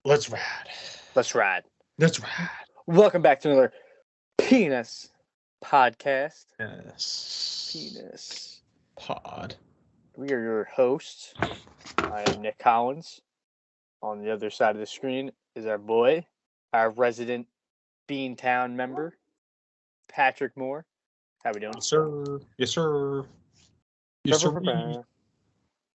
Let's ride. Let's ride. Let's ride. Welcome back to another P&Ns Podcast. Yes. P&Ns Pod. We are your hosts. I am Nick Collins. On the other side of the screen is our boy, our resident Beantown member, Patrick Moore. How we doing? Yes, sir. Yes, sir. Yes, sir.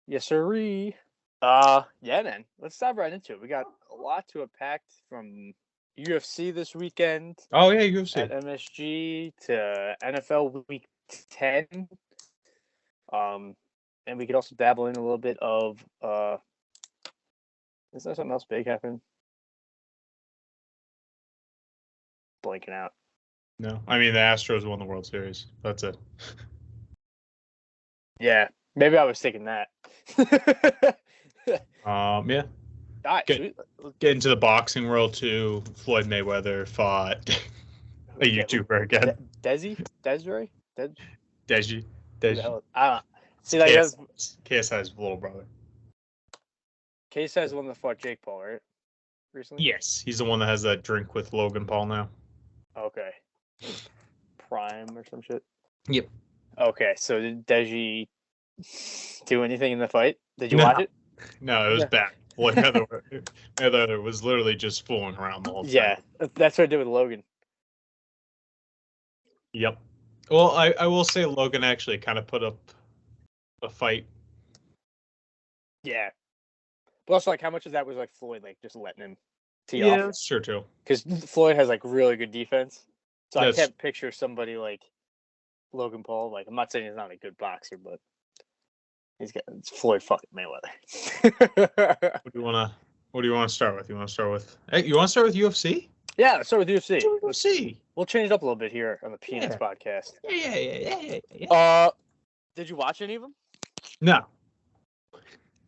Yes, sirree. Yeah, man. Let's dive right into it. We got a lot to unpack from UFC this weekend. Oh, yeah, UFC. At MSG to NFL Week 10. And we could also dabble in a little bit of is there something else big happening? Blanking out. No, I mean the Astros won the World Series. That's it. Yeah, maybe I was thinking that. Yeah. All right, Get into the boxing world too. Floyd Mayweather fought a YouTuber again. Desiree? Deji. I don't know. See, like KSI's little brother. KSI's the one that fought Jake Paul, right? Recently? Yes, he's the one that has that drink with Logan Paul now. Okay. Prime or some shit? Yep. Okay, so did Deji do anything in the fight? Did you watch it? No, it was bad. Floyd Mayweather was literally just fooling around the whole time. Yeah, that's what I did with Logan. Yep. Well, I will say Logan actually kind of put up a fight. Yeah. But also, like, how much of that was, like, Floyd, like, just letting him tee off? Yeah, that's true, too. Because Floyd has, like, really good defense. So Yes. I can't picture somebody like Logan Paul. Like, I'm not saying he's not a good boxer, but it's Floyd fucking Mayweather. What do you want to start with? You want to start with UFC? Yeah, let's start with UFC. UFC. We'll change it up a little bit here on the P&Ns Podcast. Yeah. Did you watch any of them? No.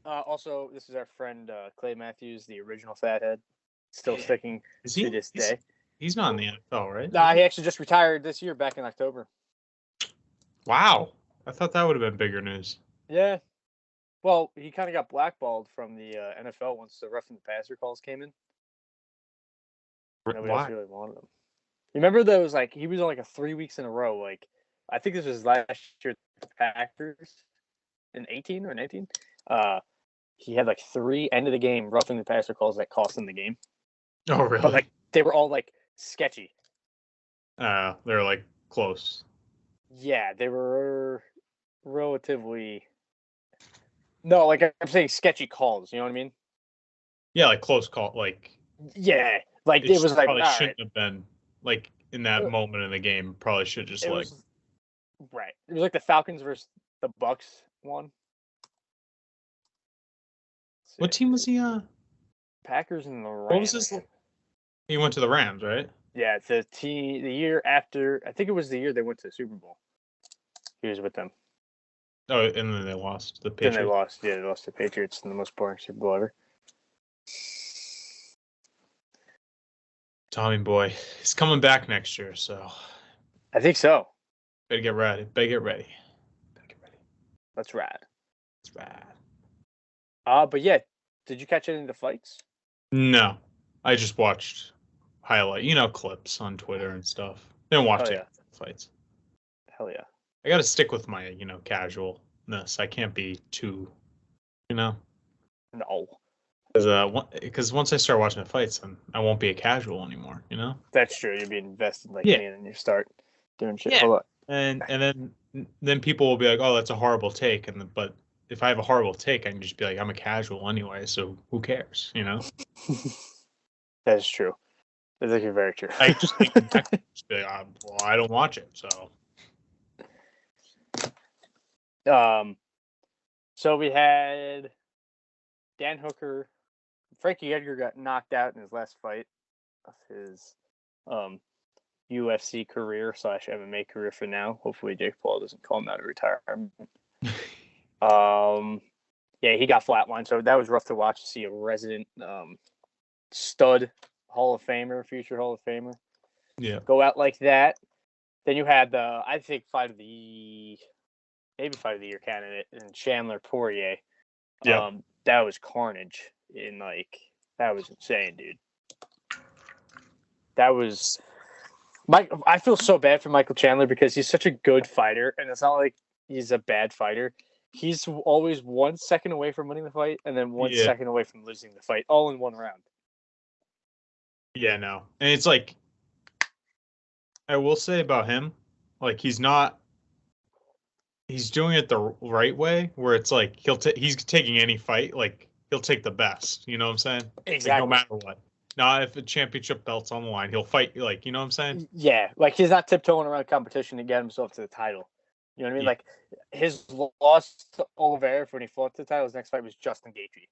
Also, this is our friend Clay Matthews, the original fathead, still sticking to this day. He's not in the NFL, right? Nah, he actually just retired this year, back in October. Wow. I thought that would have been bigger news. Yeah. Well, he kind of got blackballed from the NFL once the roughing the passer calls came in. Nobody else really wanted him. You remember those, like, he was on like a 3 weeks in a row. Like, I think this was last year, the Packers in 18 or 19. He had like 3 end of the game roughing the passer calls that cost him the game. Oh, really? But like they were all like sketchy. They're like close. Yeah, they were relatively. No, like I'm saying, sketchy calls. You know what I mean? Yeah, like close call. Like. Yeah, like it was like probably shouldn't have been like in that moment in the game. Probably should just like. Right. It was like the Falcons versus the Bucks one. What team was he on? Packers and the Rams. What was his? He went to the Rams, right? Yeah, the year after. I think it was the year they went to the Super Bowl. He was with them. Oh, and then they lost the Patriots. Then they lost. Yeah, they lost to the Patriots in the most boring Super Bowl ever. Tommy boy, he's coming back next year, so. I think so. Better get ready. Let's ride. But yeah, did you catch any of the fights? No, I just watched clips on Twitter and stuff. Didn't watch the fights. Hell yeah. I got to stick with my, casualness. I can't be too, No. Because once I start watching the fights, then I won't be a casual anymore, That's true. You'll be invested like me, and then you start doing shit. Yeah. And then people will be like, oh, that's a horrible take. But if I have a horrible take, I can just be like, I'm a casual anyway, so who cares, That is true. That's actually very true. I just be like, I don't watch it, so. So we had Dan Hooker. Frankie Edgar got knocked out in his last fight of his UFC career / MMA career for now. Hopefully Jake Paul doesn't call him out of retirement. Yeah, he got flatlined, so that was rough to watch to see a resident stud Hall of Famer, future Hall of Famer, go out like that. Then you had the, I think, fight of the year candidate in Chandler Poirier. That was carnage in like That was insane, dude. That was I feel so bad for Michael Chandler because he's such a good fighter, and it's not like he's a bad fighter. He's always 1 second away from winning the fight, and then 1 second away from losing the fight, all in one round. Yeah, no, and it's like I will say about him, like he's doing it the right way, where it's like he's taking any fight, like he'll take the best. You know what I'm saying? Exactly. Like, no matter what. Now, if a championship belt's on the line, he'll fight. Like, you know what I'm saying? Yeah, like he's not tiptoeing around competition to get himself to the title. You know what I mean? Yeah. Like his loss to Oliveira when he fought the title, his next fight was Justin Gaethje.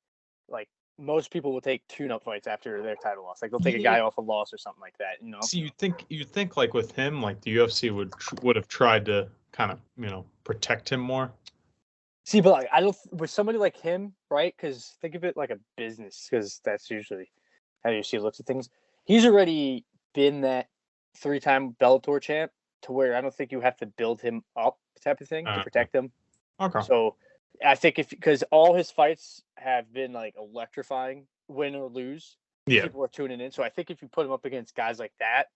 Like most people will take tune-up fights after their title loss. Like they'll take a guy off a loss or something like that. You know? See, you'd think like with him, like the UFC would have tried to kind of protect him more. See, but like I don't with somebody like him, right? Because think of it like a business, because that's usually how UFC looks at things. He's already been that 3-time Bellator champ to where I don't think you have to build him up type of thing to protect him. Okay. So I think because all his fights have been like electrifying, win or lose. Yeah. People are tuning in. So I think if you put him up against guys like that,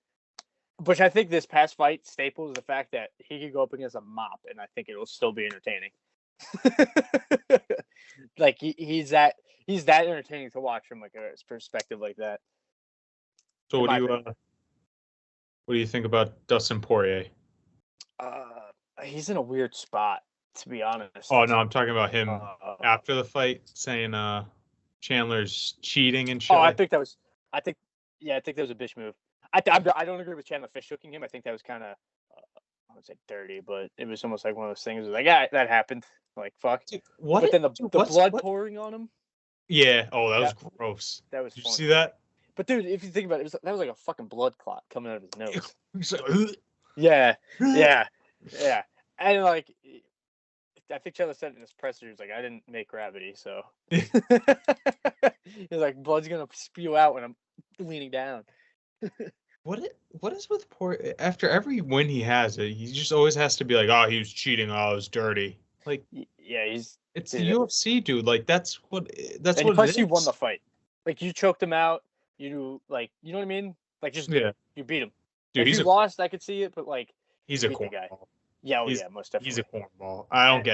which I think this past fight staples the fact that he could go up against a mop, and I think it will still be entertaining. Like he's that entertaining to watch from like a perspective like that. So what do you think about Dustin Poirier? He's in a weird spot, to be honest. Oh no, I'm talking about him after the fight saying Chandler's cheating and shit. Oh, I think that was a bitch move. I don't agree with Chandler fish hooking him. I think that was kind of I would say dirty, but it was almost like one of those things. It was like, yeah, that happened. Like, fuck. Dude, what? But then the blood pouring on him. Yeah. Oh, that was gross. That was. Did you see that? But dude, if you think about it, that was like a fucking blood clot coming out of his nose. Like, yeah. And like, I think Chandler said in his presser, he was like, "I didn't make gravity, so." He's like, "Blood's gonna spew out when I'm leaning down." What is with Poirier? After every win he has, he just always has to be like, "Oh, he was cheating. Oh, it was dirty." Like, yeah, it's the UFC, dude. Like, that's what and it plus is. You won the fight. Like, you choked him out. You know what I mean? Like, just you beat him. Dude, if you lost, I could see it, but like, he's a cornball. Yeah, most definitely. He's a cornball. I don't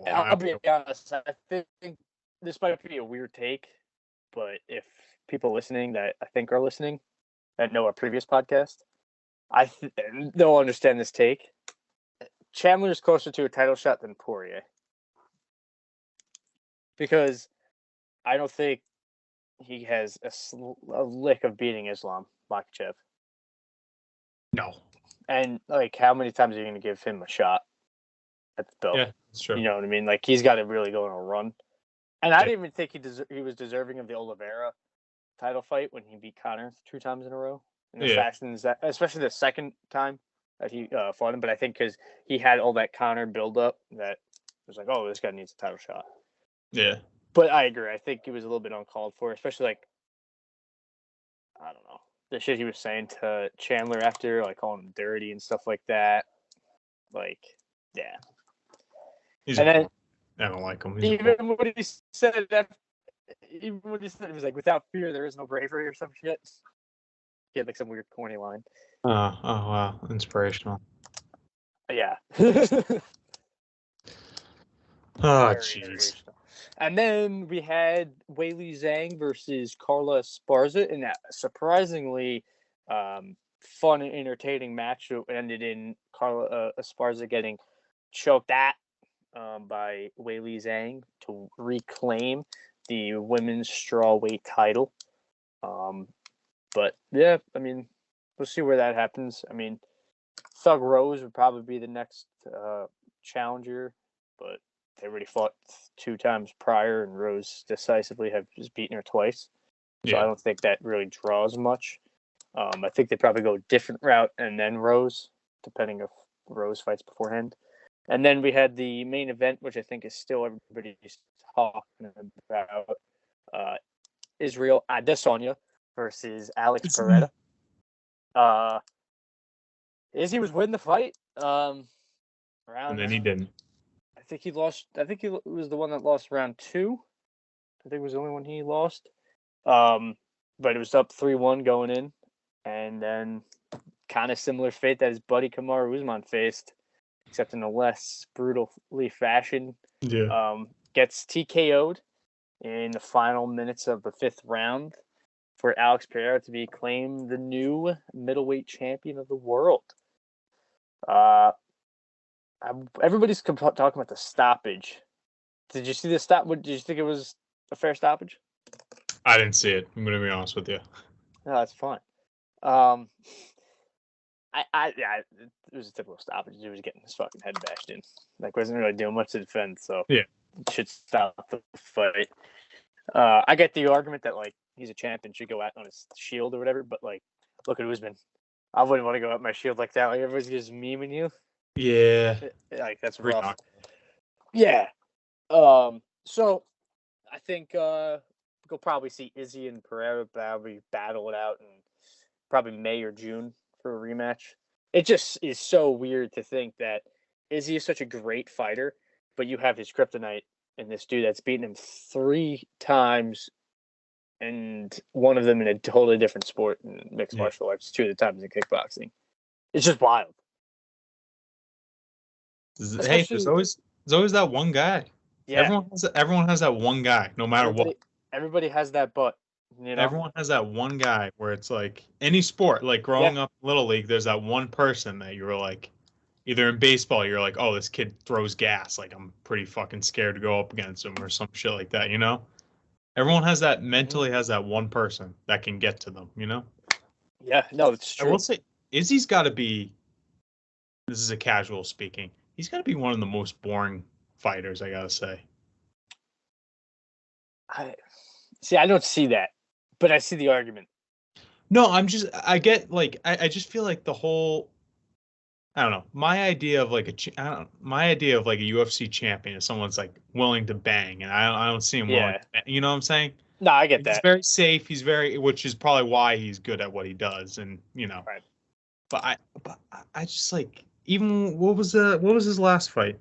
like. I'll be honest. I think this might be a weird take, but if people listening that I think are listening that know our previous podcast, they'll understand this take. Chandler is closer to a title shot than Poirier, because I don't think he has a lick of beating Islam Makhachev. No. And like, how many times are you going to give him a shot at the belt? Yeah, that's true. You know what I mean? Like, he's got to really go on a run. And I didn't even think he was deserving of the Oliveira title fight when he beat Conor 2 times in a row. In the fashions that, especially the second time that he fought him. But I think because he had all that Conor build-up that it was like, oh, this guy needs a title shot. Yeah. But I agree. I think he was a little bit uncalled for, especially like, I don't know, the shit he was saying to Chandler after, like calling him dirty and stuff like that. Like, yeah. I don't like him. Even what he said, he was like, without fear, there is no bravery or some shit. He had like some weird corny line. Oh wow, inspirational. Yeah. Oh jeez. And then we had Weili Zhang versus Carla Esparza in that surprisingly fun and entertaining match that ended in Carla Esparza getting choked at by Weili Zhang to reclaim the women's strawweight title. But yeah, I mean, we'll see where that happens. I mean, Thug Rose would probably be the next challenger, but they already fought 2 times prior, and Rose decisively have just beaten her twice. So I don't think that really draws much. I think they probably go a different route and then Rose, depending if Rose fights beforehand. And then we had the main event, which I think is still everybody's talking about, Israel Adesanya versus Alex Pereira. Izzy was winning the fight. And then he didn't. I think he lost. I think he was the one that lost round 2. I think it was the only one he lost. But it was up 3-1 going in, and then kind of similar fate that his buddy Kamaru Usman faced, except in a less brutally fashion. Yeah. Gets TKO'd in the final minutes of the 5th round for Alex Pereira to be claimed the new middleweight champion of the world. Everybody's talking about the stoppage. Did you see the stop? Did you think it was a fair stoppage? I didn't see it. I'm gonna be honest with you. No, that's fine. Yeah, it was a typical stoppage. He was getting his fucking head bashed in. Like, wasn't really doing much to defend, so Yeah. should stop the fight. I get the argument that like he's a champion, should go out on his shield or whatever, but like, look at Usman. I wouldn't want to go out my shield like that. Like everybody's just memeing you. Yeah. Like that's Pretty rough. knocked. Yeah. So I think we'll probably see Izzy and Pereira probably battle it out in probably May or June for a rematch. It just is so weird to think that Izzy is such a great fighter, but you have his kryptonite in this dude that's beaten him 3 times, and one of them in a totally different sport in mixed martial arts, 2 of the times in kickboxing. It's just wild. Hey, there's always that one guy. Yeah. Everyone has that one guy, no matter what. Everybody has that butt. You know? Everyone has that one guy where it's like any sport, like growing up in Little League, there's that one person that you were like, either in baseball, you're like, oh, this kid throws gas. Like, I'm pretty fucking scared to go up against him or some shit like that, you know? Everyone has that, mentally has that one person that can get to them, you know? Yeah, no, it's true. I will say, Izzy's got to be, this is a casual speaking, he's got to be one of the most boring fighters, I got to say. I don't see that, but I see the argument. No, I just feel like the whole, I don't know, my idea of like a UFC champion is someone's like willing to bang, and I don't see him willing to bang, you know what I'm saying? No, I get that. He's very safe. Which is probably why he's good at what he does, and you know. Right. But I just like, even what was his last fight?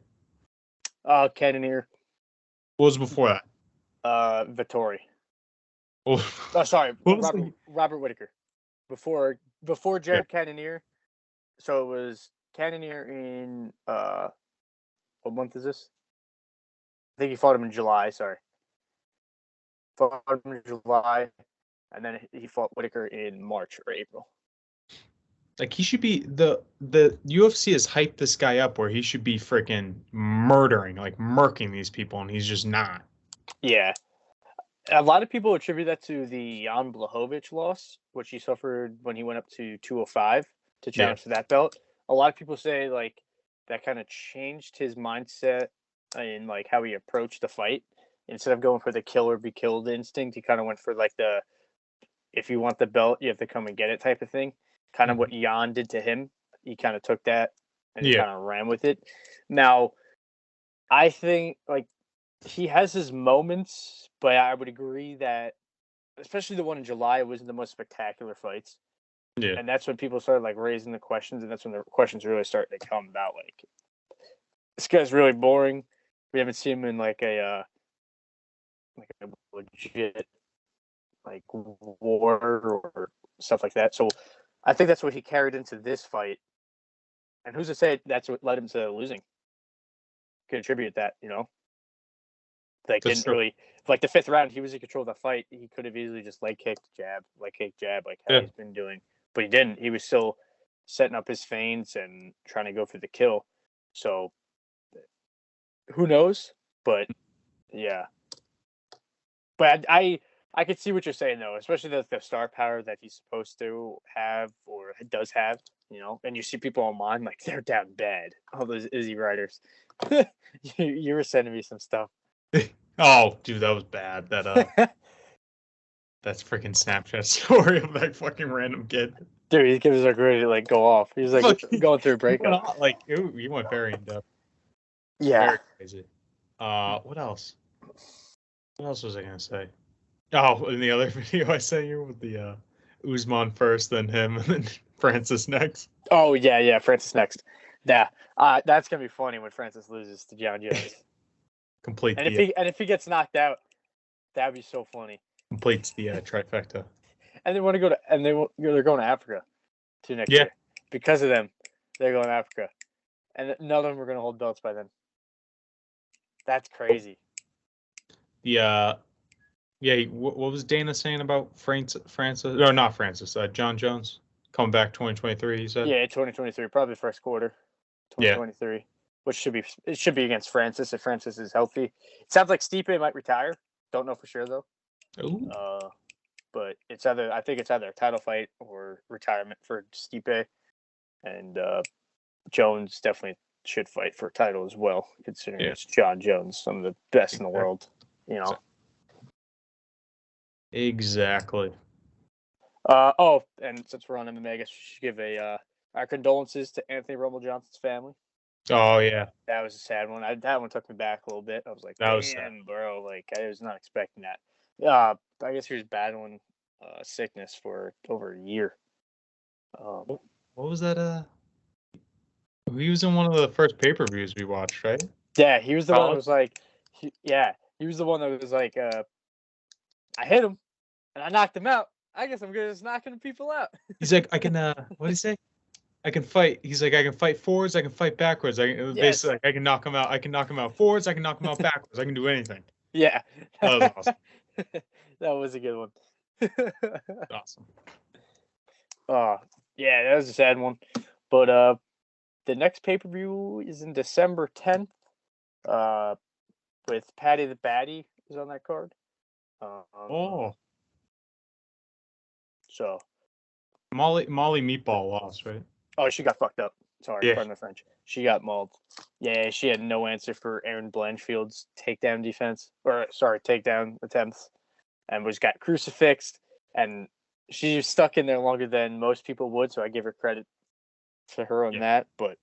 Cannonier. What was before that? Vittori. Oh, sorry, Robert Whittaker. Before Jared Cannonier. So it was Cannonier in what month is this? I think he fought him in July. Sorry, fought him in July, and then he fought Whittaker in March or April. Like, he should be, the UFC has hyped this guy up where he should be freaking murking these people, and he's just not. Yeah. A lot of people attribute that to the Jan Blachowicz loss, which he suffered when he went up to 205 to challenge for that belt. A lot of people say like that kind of changed his mindset in like how he approached the fight. Instead of going for the kill or be killed instinct, he kind of went for like the, if you want the belt, you have to come and get it type of thing. Kind of what Jan did to him. He kind of took that and he kind of ran with it. Now, I think like he has his moments, but I would agree that especially the one in July wasn't the most spectacular fights. Yeah. And that's when people started like raising the questions, and that's when the questions really started to come about like, this guy's really boring. We haven't seen him in like a legit like war or stuff like that. So I think that's what he carried into this fight. And who's to say that's what led him to losing? Could attribute that, you know? Like, that's didn't really, like the 5th round, he was in control of the fight. He could have easily just leg kicked, jab, like how he's been doing. But he didn't. He was still setting up his feints and trying to go for the kill. So who knows? But yeah. But I could see what you're saying though, especially the star power that he's supposed to have or does have, you know. And you see people online like they're down bad. All those Izzy riders. you were sending me some stuff. Oh, dude, that was bad. That's freaking Snapchat story of that fucking random kid. Dude, he was like ready to like go off. He was like going through a breakup. He went very in depth. Yeah. Very crazy. What else? What else was I gonna say? Oh, in the other video I sent you with the Usman first, then him, and then Francis next. Oh yeah, Francis next. Yeah. That's gonna be funny when Francis loses to John Jones. Complete. And if he gets knocked out, that'd be so funny. Completes the trifecta. And they want to go to, and they're going to Africa too next Yeah. year. Because of them, they're going to Africa. And none of them are going to hold belts by then. That's crazy. What was Dana saying about Francis? Or not Francis, John Jones coming back 2023, he said? Yeah, 2023, probably first quarter 2023, yeah. Which should be against Francis if Francis is healthy. It sounds like Stipe might retire. Don't know for sure, though. Ooh. But I think it's either a title fight or retirement for Stipe. And Jones definitely should fight for a title as well, considering it's John Jones, some of the best in the world, you know. Exactly. And since we're on MMA, I guess we should give our condolences to Anthony Rumble Johnson's family. Oh, yeah. That was a sad one. That one took me back a little bit. I was like, damn, bro. Like, I was not expecting that. I guess he was battling sickness for over a year. What was that? He was in one of the first pay-per-views we watched, right? Yeah, he was the one that was like, he was the one that was like, I hit him and I knocked him out. I guess I'm good at just knocking people out. He's like, I can, what did he say? I can fight. He's like, I can fight forwards. I can fight backwards. Basically, like, I can knock him out. I can knock him out forwards. I can knock him out backwards. I can do anything. Yeah. That was awesome. That was a good one. Awesome. Yeah, that was a sad one. But the next pay-per-view is in December 10th. With Patty the Batty is on that card. So Molly Meatball lost, right? Oh, she got fucked up. Sorry, yeah. pardon my French. She got mauled. Yeah, she had no answer for Aaron Blanchfield's takedown attempts, and got crucifixed. And she was stuck in there longer than most people would, so I give her credit to her on that. But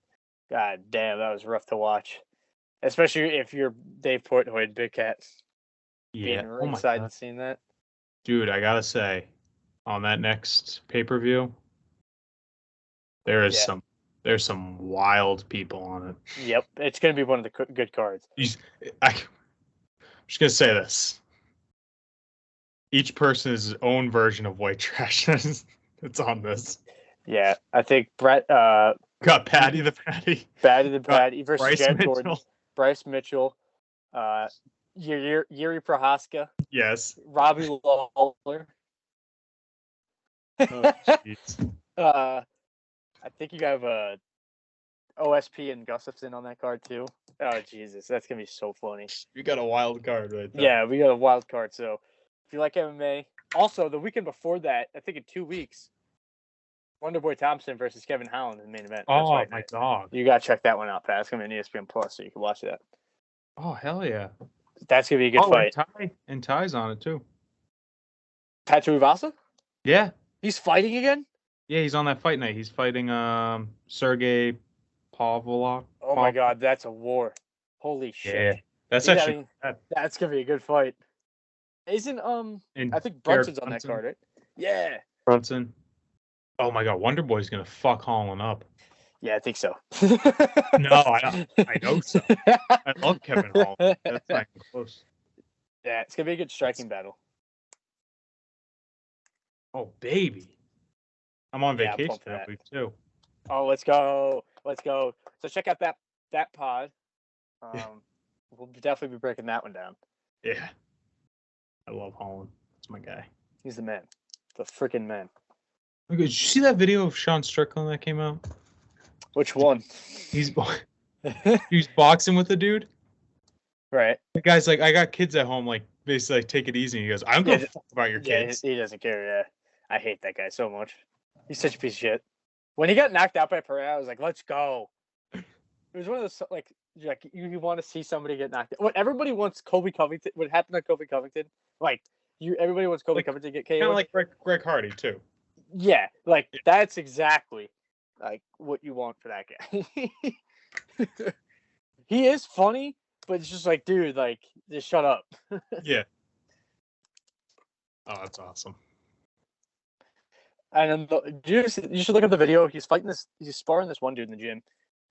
god damn, that was rough to watch, especially if you're Dave Portnoy and Big Cat. Yeah, being ringside and seeing that. Dude, I gotta say, on that next pay-per-view, there's some wild people on it. Yep, it's gonna be one of the good cards. I'm just gonna say this: each person is his own version of white trash. It's on this. Yeah, I think Brett got Patty the Patty versus Jared Gordon, Bryce Mitchell, Yuri Prohaska. Yes. Robbie Lawler. Oh, jeez. I think you have OSP and Gustafson on that card too. Oh Jesus, that's gonna be so funny. We got a wild card right there. Yeah, we got a wild card. So if you like MMA, also the weekend before that, I think in 2 weeks, Wonderboy Thompson versus Kevin Holland in the main event. Oh my god! You gotta check that one out, Pat. It's gonna be on ESPN Plus, so you can watch that. Oh hell yeah! That's gonna be a good fight. And Ty's on it too. Pat Tuivasa? Yeah. He's fighting again? Yeah, he's on that fight night. He's fighting Sergey Pavlov. Oh my god, that's a war. Holy shit. Yeah. That's actually that's gonna be a good fight. Isn't I think Brunson's on that card, right? Yeah. Brunson. Oh my god, Wonderboy's gonna fuck Holland up. Yeah, I think so. No, I know so. I love Kevin Holland. That's not even close. Yeah, it's gonna be a good striking battle. Oh baby. I'm on vacation that week too. Oh, let's go. So check out that pod. We'll definitely be breaking that one down. Yeah. I love Holland. That's my guy. He's the man. The freaking man. Okay, did you see that video of Sean Strickland that came out? Which one? He's boxing with a dude. Right. The guy's like, I got kids at home, like basically like, take it easy. He goes, I don't give a fuck about your kids. He doesn't care, yeah. I hate that guy so much. He's such a piece of shit. When he got knocked out by Pereira, I was like, let's go. It was one of those like you want to see somebody get knocked out. What everybody wants Kobe Covington. What happened to Kobe Covington? Like everybody wants Kobe Covington to get KO. Kind of like Greg Hardy too. Yeah, that's exactly like what you want for that guy. He is funny, but it's just like, dude, like just shut up. Yeah. Oh, that's awesome. And you should look at the video. He's sparring this one dude in the gym.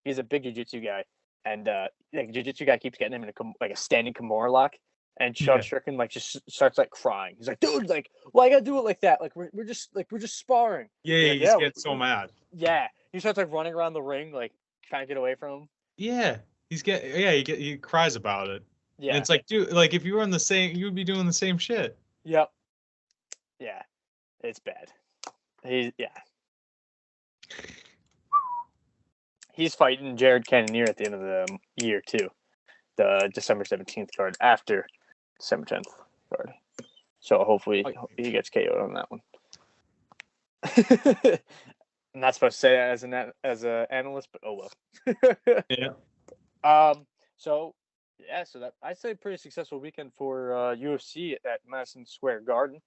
He's a big jiu-jitsu guy, and jiu-jitsu guy keeps getting him in a standing Kimura lock. And Sean Strickland like just starts like crying. He's like, dude, like, well, I gotta do it like that. Like we're just sparring. Yeah, Like, he's getting so mad. Yeah, he starts like running around the ring, like trying to get away from him. Yeah, he cries about it. Yeah, and it's like, dude, like if you were in the same, you would be doing the same shit. Yep. Yeah, it's bad. He's fighting Jared Cannonier at the end of the year too, the December 17th card after December 10th card. So hopefully he gets KO'd on that one. I'm not supposed to say that as an analyst, but oh well. Yeah. So that I'd say pretty successful weekend for UFC at Madison Square Garden.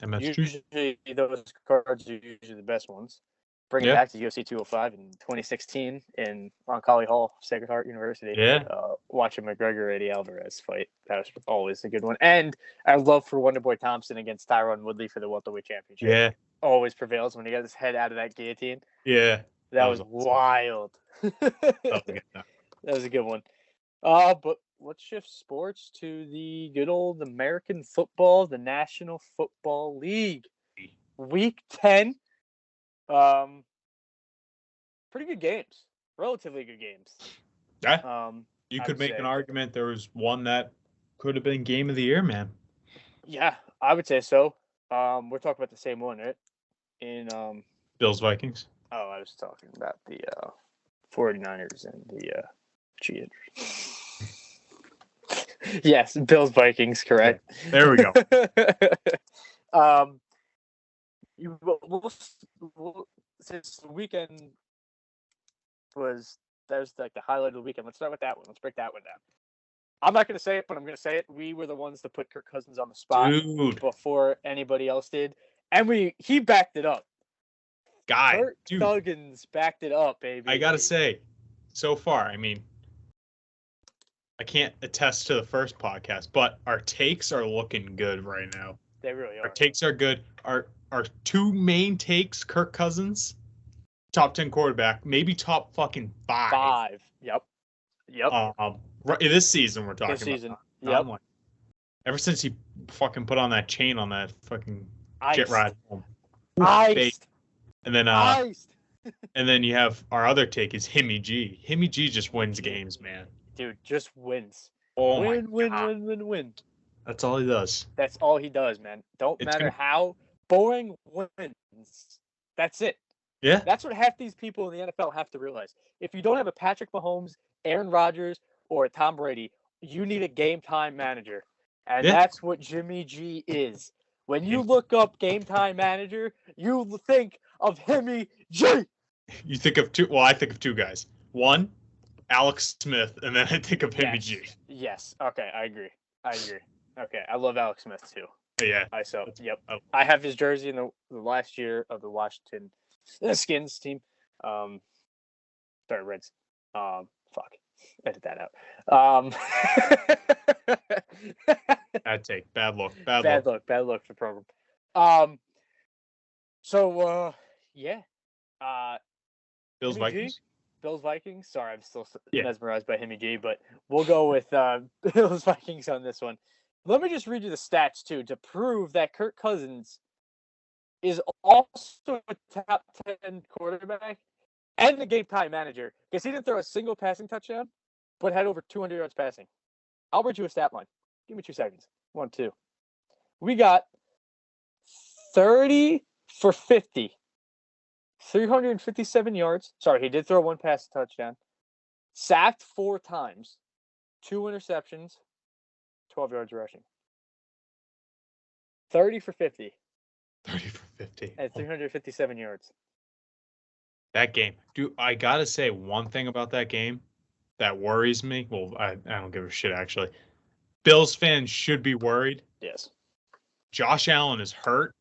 MSG. Usually those cards are usually the best ones. Bring it back to UFC 205 in 2016 in Roncalli Hall, Sacred Heart University. Yeah. Watching McGregor Eddie Alvarez fight. That was always a good one. And I love for Wonderboy Thompson against Tyron Woodley for the welterweight championship. Yeah. Always prevails when he got his head out of that guillotine. Yeah. That was wild. That was a good one. But let's shift sports to the good old American football, the National Football League. Week 10. Pretty good games. Relatively good games. Yeah. You could make an argument there was one that could have been game of the year, man. Yeah, I would say so. We're talking about the same one, right? In Bills Vikings. Oh, I was talking about the 49ers and the Cheaters. Yes, Bills Vikings, correct. Yeah, there we go. Since the weekend was like the highlight of the weekend, let's start with that one. Let's break that one down. I'm not going to say it, but I'm going to say it. We were the ones that put Kirk Cousins on the spot before anybody else did, and he backed it up. Kirk Thuggins backed it up, baby. I got to say, so far, I mean, I can't attest to the first podcast, but our takes are looking good right now. They really are. Our takes are good. Our two main takes, Kirk Cousins, top 10 quarterback, maybe top fucking 5. Yep. This season we're talking about. This season. Yep. Like, ever since he fucking put on that chain on that fucking jet ride home. Iced. And then and then you have our other take is Himmy G. Himmy G just wins games, man. Dude, just wins. Oh win. That's all he does. That's all he does, man. Don't matter how boring wins. That's it. Yeah. That's what half these people in the NFL have to realize. If you don't have a Patrick Mahomes, Aaron Rodgers, or a Tom Brady, you need a game time manager. And that's what Jimmy G is. When you look up game time manager, you think of Himmy G. You think of two. Well, I think of two guys. One, Alex Smith, and then I think of Himmy G. Yes. Okay, I agree. Okay, I love Alex Smith too. Yeah. I have his jersey in the last year of the Washington Skins team. Sorry, Reds. Fuck. Edit that out. Bad take. Bad look for the program. Bills Vikings. Bills Vikings. Sorry, I'm still mesmerized by Himmy G, but we'll go with Bills Vikings on this one. Let me just read you the stats too to prove that Kirk Cousins is also a top 10 quarterback and the game time manager because he didn't throw a single passing touchdown, but had over 200 yards passing. I'll read you a stat line. Give me 2 seconds. 1, 2. We got 30 for 50. 357 yards. Sorry, he did throw 1 pass touchdown. Sacked 4 times. 2 interceptions. 12 yards rushing. 30 for 50. 30 for 50. And 357 yards. That game. Dude, I got to say one thing about that game that worries me. Well, I don't give a shit, actually. Bills fans should be worried. Yes. Josh Allen is hurt,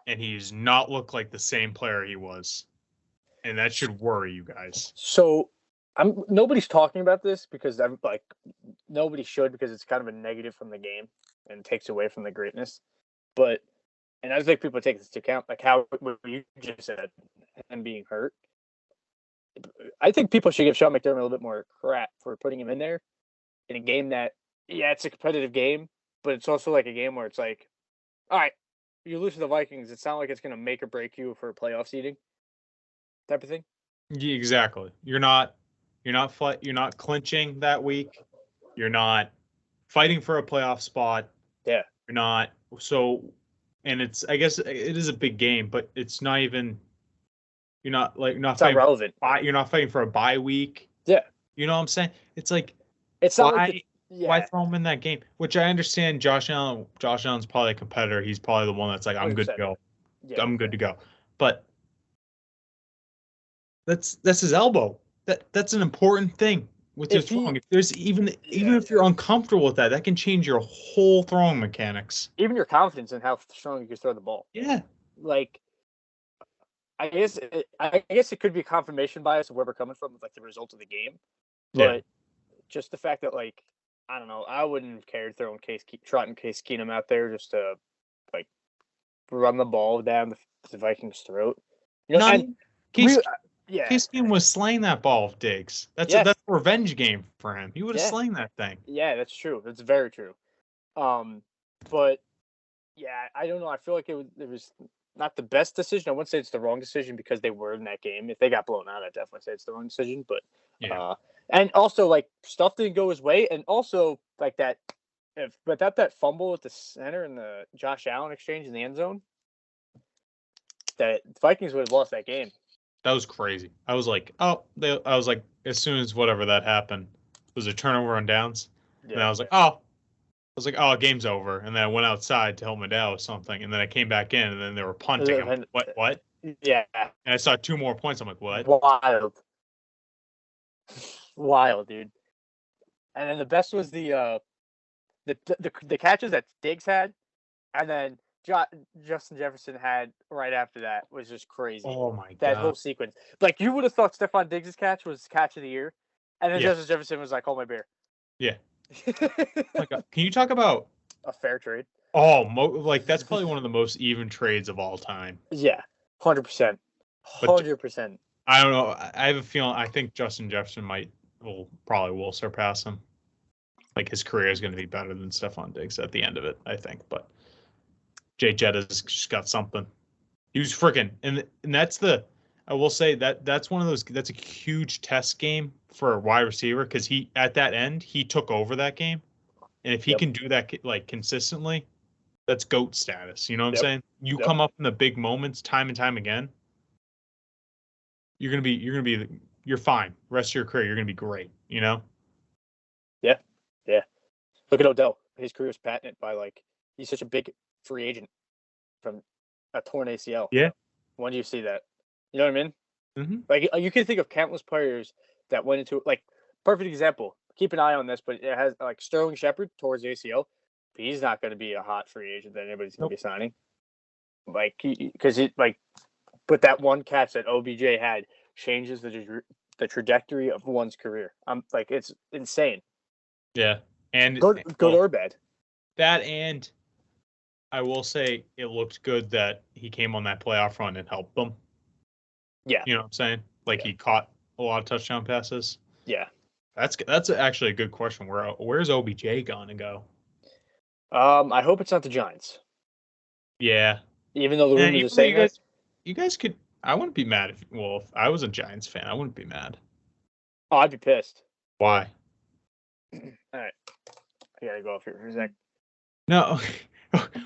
and he does not look like the same player he was. And that should worry you guys. So, nobody's talking about this because nobody should because it's kind of a negative from the game and takes away from the greatness. And I think people take this into account, like how what you just said, him being hurt. I think people should give Sean McDermott a little bit more crap for putting him in there in a game that yeah, it's a competitive game, but it's also like a game where it's like, all right, you lose to the Vikings. It's not like it's going to make or break you for playoff seeding type of thing. Yeah, exactly. You're not clinching that week. You're not fighting for a playoff spot. Yeah. You're not so, and it's I guess it is a big game, but it's not even. You're not It's not fighting. relevant. You're not fighting for a bye week. Yeah. You know what I'm saying? It's like It's not like why why throw him in that game? Which I understand. Josh Allen. Josh Allen's probably a competitor. He's probably the one that's like, I'm good to 100%. go. Yeah. I'm good to go. But that's his elbow. That's an important thing with your throwing. If there's even if you're uncomfortable with that, that can change your whole throwing mechanics. Even your confidence in how strong you can throw the ball. Yeah. Like, I guess it could be a confirmation bias of where we're coming from with like the result of the game, but just the fact that like I don't know, I wouldn't have cared throwing trotting Case Keenum out there just to like run the ball down the Vikings' throat. You know, Case Case Keenum was slaying that ball with Diggs. That's a revenge game for him. He would have slain that thing. Yeah, that's true. That's very true. But yeah, I don't know. I feel like it was not the best decision. I wouldn't say it's the wrong decision because they were in that game. If they got blown out, I'd definitely say it's the wrong decision. But and also like stuff didn't go his way, and also like that. Without that fumble at the center and the Josh Allen exchange in the end zone, that the Vikings would have lost that game. That was crazy. I was like, I was like, as soon as whatever that happened, it was a turnover on downs, and I was like, oh, game's over. And then I went outside to help my dad with something, and then I came back in, and then they were punting. I'm like, what? Yeah. And I saw 2 more points. I'm like, what? Wild, dude. And then the best was the catches that Diggs had, and then Justin Jefferson had right after that was just crazy. Oh my god! That whole sequence, like you would have thought Stephon Diggs' catch was catch of the year, and then Justin Jefferson was like, "Hold my beer." Yeah. Like, can you talk about a fair trade? Oh, like that's probably one of the most even trades of all time. Yeah, 100%, 100%. I don't know. I have a feeling. I think Justin Jefferson probably will surpass him. Like his career is going to be better than Stephon Diggs at the end of it, I think. But Jay Jetta's just got something. He was freaking, and that's I will say that's one of those. That's a huge test game for a wide receiver because at that end he took over that game, and if he can do that like consistently, that's GOAT status. You know what I'm saying? You come up in the big moments time and time again. You're fine. The rest of your career, you're gonna be great. You know? Yeah. Look at Odell. His career is patented by he's such a big free agent from a torn ACL. Yeah. When do you see that? You know what I mean? Mm-hmm. Like you can think of countless players that went into perfect example. Keep an eye on this, but it has Sterling Shepard towards ACL. He's not going to be a hot free agent that anybody's going to be signing. But that one catch that OBJ had changes the trajectory of one's career. It's insane. Yeah, and good or bad. That, and I will say it looked good that he came on that playoff run and helped them. Yeah, you know what I'm saying? He caught a lot of touchdown passes. Yeah, that's actually a good question. Where's OBJ gonna go? I hope it's not the Giants. Yeah. Even though the rumors are saying that. You guys could. I wouldn't be mad if I was a Giants fan. I wouldn't be mad. Oh, I'd be pissed. Why? All right, I gotta go off here for a sec. No.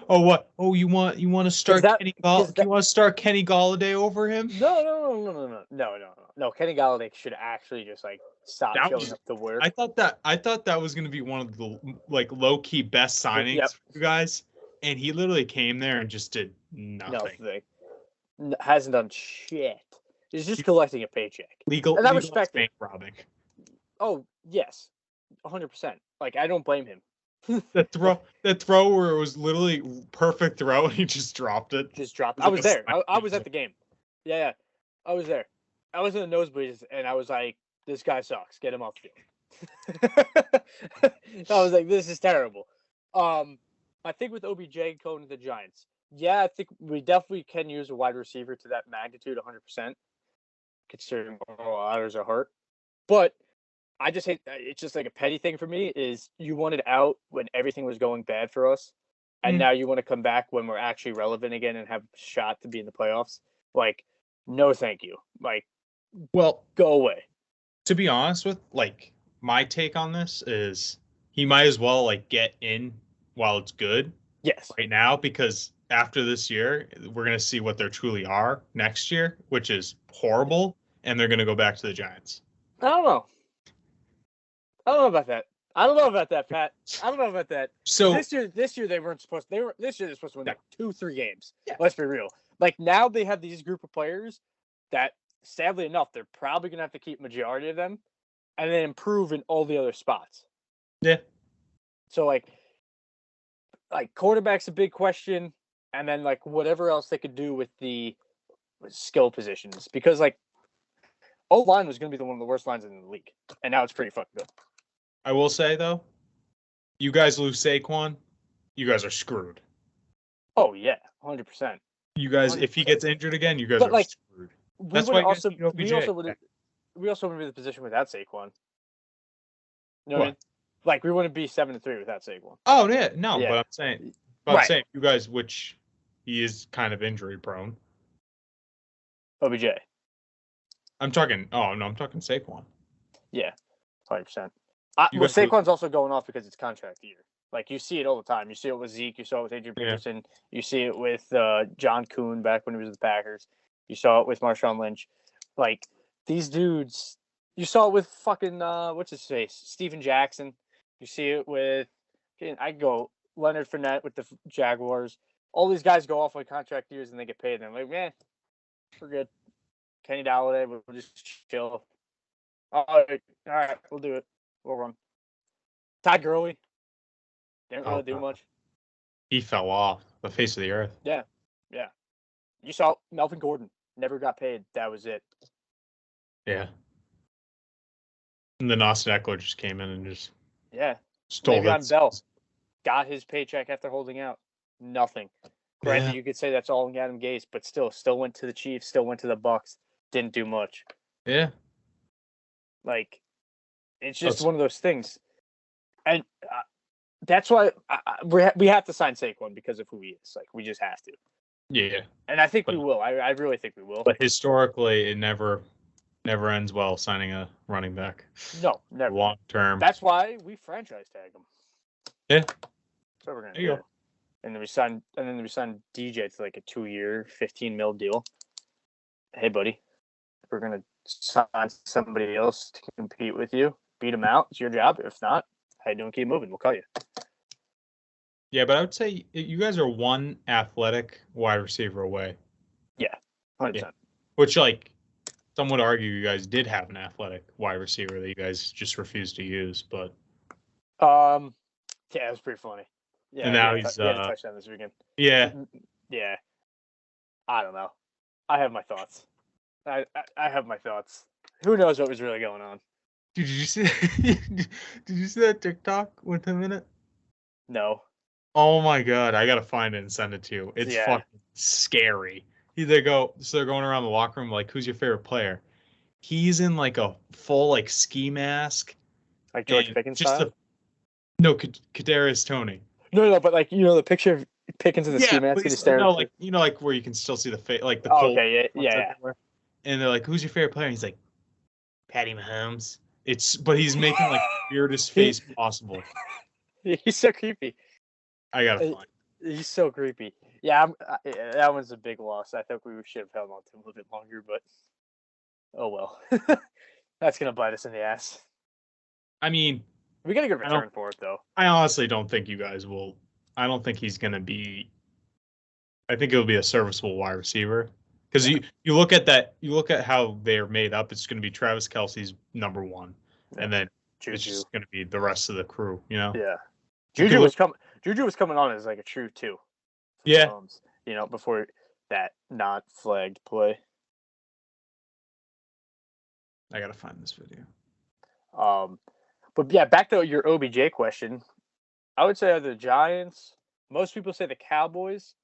Oh, what? Oh, you want to start Kenny Galladay? You want to start Kenny Galladay over him? No. Kenny Galladay should actually just stop showing up to work. I thought that was gonna be one of the low key best signings for you guys, and he literally came there and just did nothing. Hasn't done shit. He's just collecting a paycheck. And I respect bank robbing. Oh yes, 100%. I don't blame him. That throw where it was literally perfect throw and he just dropped it. I was there. I was at the game. Yeah. I was there. I was in the nosebleeds and I was like, this guy sucks. Get him off field. I was like, this is terrible. I think with OBJ going to the Giants, I think we definitely can use a wide receiver to that magnitude 100%, considering all others are hurt. But I just hate it's just like a petty thing for me is you wanted out when everything was going bad for us, and now you want to come back when we're actually relevant again and have a shot to be in the playoffs. Like, no, thank you. Like, Well, go away. to be honest with like my take on this is he might as well like get in while it's good Yes. right now because after this year we're gonna see what they truly are next year, which is horrible, and they're gonna go back to the Giants. I don't know. I don't know about that. I don't know about that, Pat. I don't know about that. So This year they weren't supposed. This year they're supposed to win like 2-3 games. Yeah. Let's be real. Like now they have these group of players that, sadly enough, they're probably gonna have to keep majority of them, and then improve in all the other spots. yeah, So like quarterback's a big question, and then like whatever else they could do with the skill positions because like O-line was gonna be one of the worst lines in the league, and now it's pretty fucking good. I will say though, you guys lose Saquon, you guys are screwed. Oh yeah, 100%. You guys, if he gets injured again, you guys But, are like, screwed. We That's would why you also guys need OBJ. we also wouldn't be in the position without Saquon. You know what I What? mean? Like we wouldn't be 7-3 without Saquon. Oh yeah, no, Yeah. but I'm Right. saying you guys, which he is kind of injury prone. OBJ. I'm talking. Oh no, I'm talking Saquon. Yeah, 100%. You Well, guys Saquon's also going off because it's contract year. Like you see it all the time. You see it with Zeke. You saw it with Adrian Yeah. Peterson. You see it with John Kuhn back when he was with the Packers. You saw it with Marshawn Lynch. Like these dudes. You saw it with fucking what's his face, Steven Jackson. You see it with I go Leonard Fournette with the Jaguars. All these guys go off on contract years and they get paid. And they're like, man, we're good. Kenny Dolladay, we'll just chill. All right, we'll do it. We'll run. Todd Gurley didn't really do much. He fell off the face of the earth. Yeah. You saw Melvin Gordon never got paid. That was it. Yeah. And then Austin Eckler just came in and just stole Le'Veon Bell got his paycheck after holding out. Nothing. Granted, you could say that's all in Adam Gase, but still went to the Chiefs, still went to the Bucks, didn't do much. Yeah. Like, it's just one of those things. And that's why we have to sign Saquon because of who he is. Like, we just have to. Yeah. And I think we will. I really think we will. But historically, it never ends well signing a running back. No, never. Long term. That's why we franchise tag him. Yeah. So we're gonna do. And then we signed DJ to like a 2-year, $15 million deal. Hey, buddy, we're gonna sign somebody else to compete with you. Beat him out. It's your job. If not, how you doing? Keep moving. We'll call you. Yeah, but I would say you guys are one athletic wide receiver away. Yeah, 100%. Yeah. Which, like, some would argue you guys did have an athletic wide receiver that you guys just refused to use. But yeah, it was pretty funny. Yeah, and now he had a touchdown this weekend. Yeah. Yeah. I don't know. I have my thoughts. I have my thoughts. Who knows what was really going on? Did you see? Did you see that TikTok with him in it? No. Oh my god! I gotta find it and send it to you. It's fucking scary. They're going around the locker room like, "Who's your favorite player?" He's in like a full like ski mask, like George Pickens style. No, Kadarius Toney. No, but like the picture of Pickens in the ski mask. Like where you can still see the face, like the. Oh, okay, yeah. And they're like, "Who's your favorite player?" And he's like, "Patty Mahomes." But he's making like the weirdest face possible. He's so creepy. I gotta find. He's so creepy. Yeah, that one's a big loss. I think we should have held on to him a little bit longer, but oh well. That's gonna bite us in the ass. I mean, we got a good return for it, though. I honestly don't think you guys will. I don't think he's gonna be. I think it'll be a serviceable wide receiver because you look at that. You look at how they're made up. It's gonna be Travis Kelce's number one, and then it's just gonna be the rest of the crew. Yeah. Juju was coming on as like a true 2. Yeah. Mahomes, before that not flagged play. I gotta find this video. But yeah, back to your OBJ question. I would say the Giants. Most people say the Cowboys.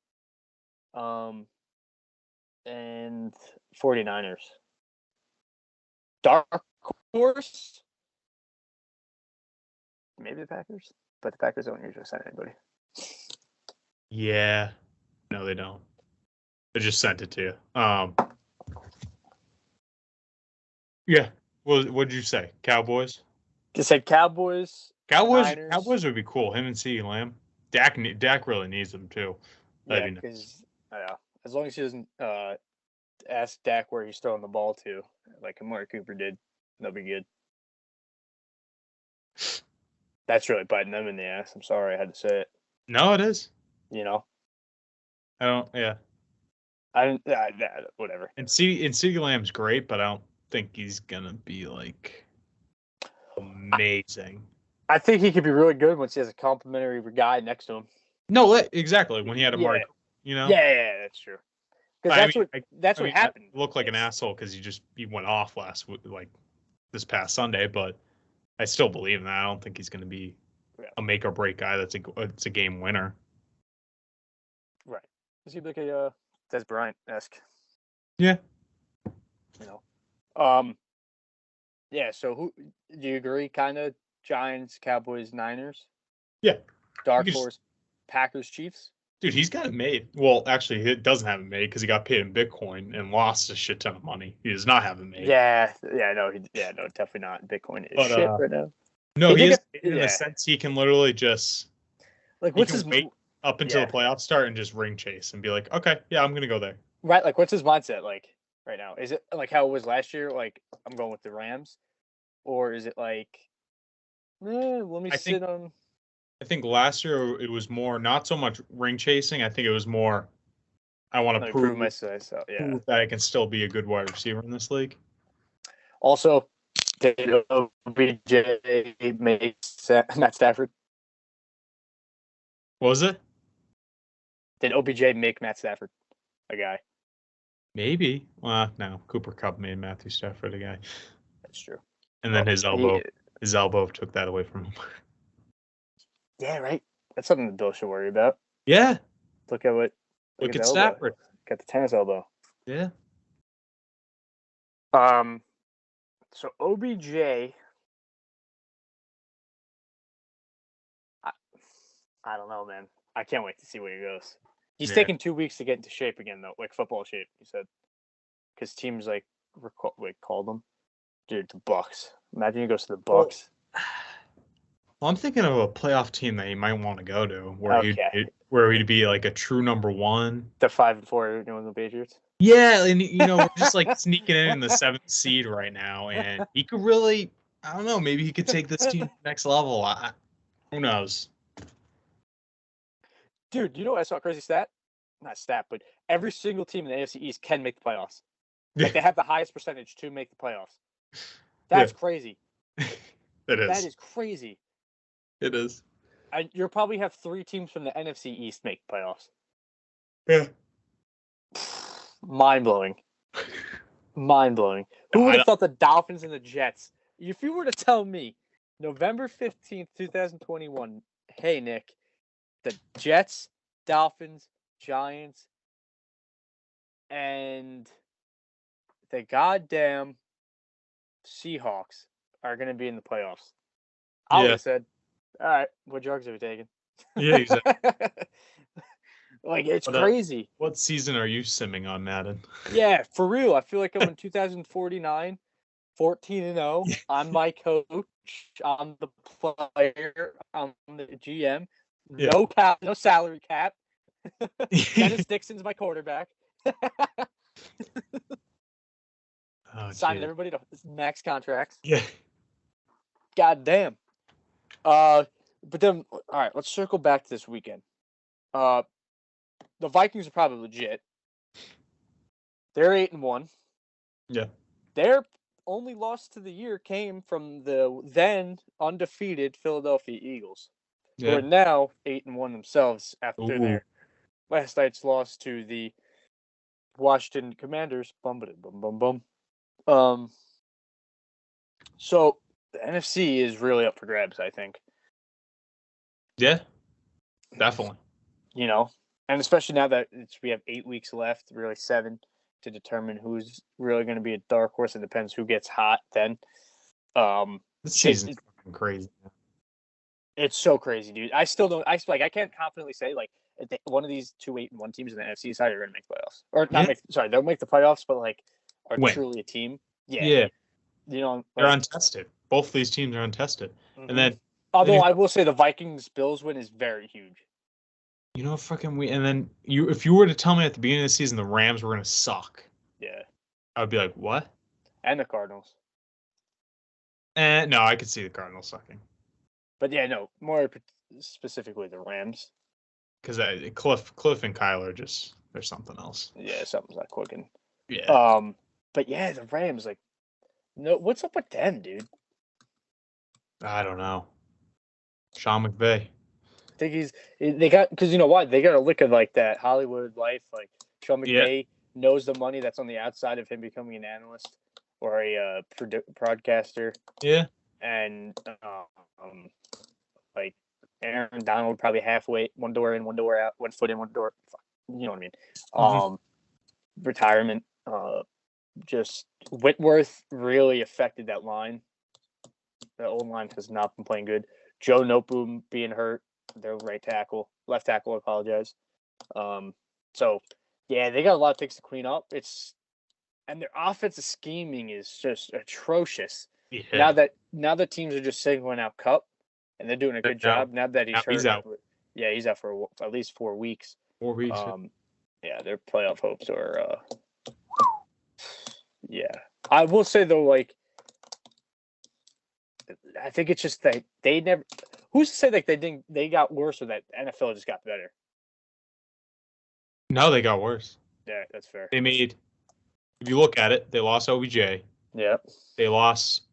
And 49ers. Dark horse. maybe the Packers, but the Packers don't usually sign anybody. Yeah. No, they don't. They just sent it to you. Yeah. What'd you say? Cowboys? Just said Cowboys, Niners. Cowboys would be cool. Him and CeeDee Lamb. Dak really needs them too. Yeah, because as long as he doesn't ask Dak where he's throwing the ball to, like Amari Cooper did, they'll be good. That's really biting them in the ass. I'm sorry I had to say it. No, it is. You know. I don't. Yeah. I don't. Whatever. And CeeDee Lamb's great, but I don't think he's gonna be like amazing. I think he could be really good once he has a complimentary guy next to him. No, exactly. When he had Amari, you know. Yeah, that's true. Because that's what happened. I look like an asshole because he went off this past Sunday, but I still believe in that. I don't think he's going to be a make or break guy. It's a game winner. Right. Is he like a Des Bryant-esque? Yeah. You know. Yeah. So who do you agree? Kind of Giants, Cowboys, Niners. Yeah. Dark horse, Packers, Chiefs. Dude, he's got it made. Well, actually, he doesn't have it made because he got paid in Bitcoin and lost a shit ton of money. He does not have it made. No, definitely not. Bitcoin is shit right now. No, he is in a sense he can literally just what's his wait up until the playoffs start and just ring chase and be like, okay, yeah, I'm gonna go there. Right, like what's his mindset like right now? Is it like how it was last year? Like I'm going with the Rams, or is it like, let me sit on. I think last year it was more not so much ring chasing. I think it was more I want to prove myself. Yeah, that I can still be a good wide receiver in this league. Also, did OBJ make Matt Stafford? What was it? Did OBJ make Matt Stafford a guy? Maybe. Well, no. Cooper Kupp made Matthew Stafford a guy. That's true. And then his elbow took that away from him. Yeah, right. That's something the Bills should worry about. Yeah. Look at Stafford. Got the tennis elbow. Yeah. So OBJ, I don't know, man. I can't wait to see where he goes. He's taking 2 weeks to get into shape again, though, like football shape. He said, because teams called him, dude, the Bucks. Imagine he goes to the Bucks. Well, I'm thinking of a playoff team that he might want to go to, where he'd be like a true number one. The 5-4 New England Patriots. Yeah, and we're just like sneaking in the 7th seed right now, and he could really, I don't know, maybe he could take this team to the next level. Who knows? Dude, you know what I saw a crazy stat? Not stat, but every single team in the AFC East can make the playoffs. Like they have the highest percentage to make the playoffs. That's crazy. It is. That is crazy. It is. You'll probably have 3 teams from the NFC East make the playoffs. Yeah. Mind-blowing. Mind-blowing. Who would have thought the Dolphins and the Jets? If you were to tell me November 15th, 2021, hey, Nick, the Jets, Dolphins, Giants, and the goddamn Seahawks are going to be in the playoffs. I would have said, all right, what drugs are we taking? Yeah, exactly. Like, it's crazy. What season are you simming on, Madden? Yeah, for real. I feel like I'm in 2049, 14-0. I'm my coach. I'm the player. I'm the GM. Yeah. No salary cap. Dennis Dixon's my quarterback. Signing everybody to max contracts. Yeah. God damn. But then, all right, let's circle back to this weekend. The Vikings are probably legit. They're 8-1. Yeah. Their only loss to the year came from the then undefeated Philadelphia Eagles, who are now 8-1 themselves after their last night's loss to the Washington Commanders. Bum, bum, bum, bum. So the NFC is really up for grabs, I think. Yeah, definitely. And especially now that we have 8 weeks left, really 7, to determine who's really going to be a dark horse. It depends who gets hot then. This season's fucking crazy. It's so crazy, dude. I still don't. I can't confidently say like one of these 2-8-1 teams in the NFC side are going to make playoffs, or not Yeah. make. Sorry, they'll make the playoffs, but like are Win. truly a team. Yeah. Yeah. You know, They're like, untested. Both of these teams are untested. mm-hmm. And then although I will say the Vikings Bills win is very huge. You know, and then if you were to tell me at the beginning of the season the Rams were going to suck, Yeah, I would be like, what? And the Cardinals. No, I could see the Cardinals sucking. But yeah, no, more specifically the Rams. Because Cliff and Kyle are just, there's something else. Yeah, something's not clicking. Yeah. But yeah, the Rams, like, no, what's up with them, dude? I don't know. Sean McVay. I think they got, because you know what? They got a lick of like that Hollywood life. Like, Sean McVay knows the money that's on the outside of him becoming an analyst or a broadcaster. Yeah. And, like, Aaron Donald probably halfway, one door in, one door out, one foot in, one door. You know what I mean? Mm-hmm. Retirement. Just Whitworth really affected that line. The old line has not been playing good. Joe Noteboom being hurt, their left tackle, I apologize. So yeah, they got a lot of things to clean up. And their offensive scheming is just atrocious. Yeah. Now that teams are just singling out Cup, and they're doing a good job. Now that he's hurt, he's out. Yeah, he's out for at least 4 weeks. 4 weeks. Yeah, their playoff hopes are. Yeah, I will say though, like, I think it's just that they never. Who's to say like they got worse or that NFL just got better? No, they got worse. Yeah, that's fair. If you look at it, they lost OBJ. Yeah. They lost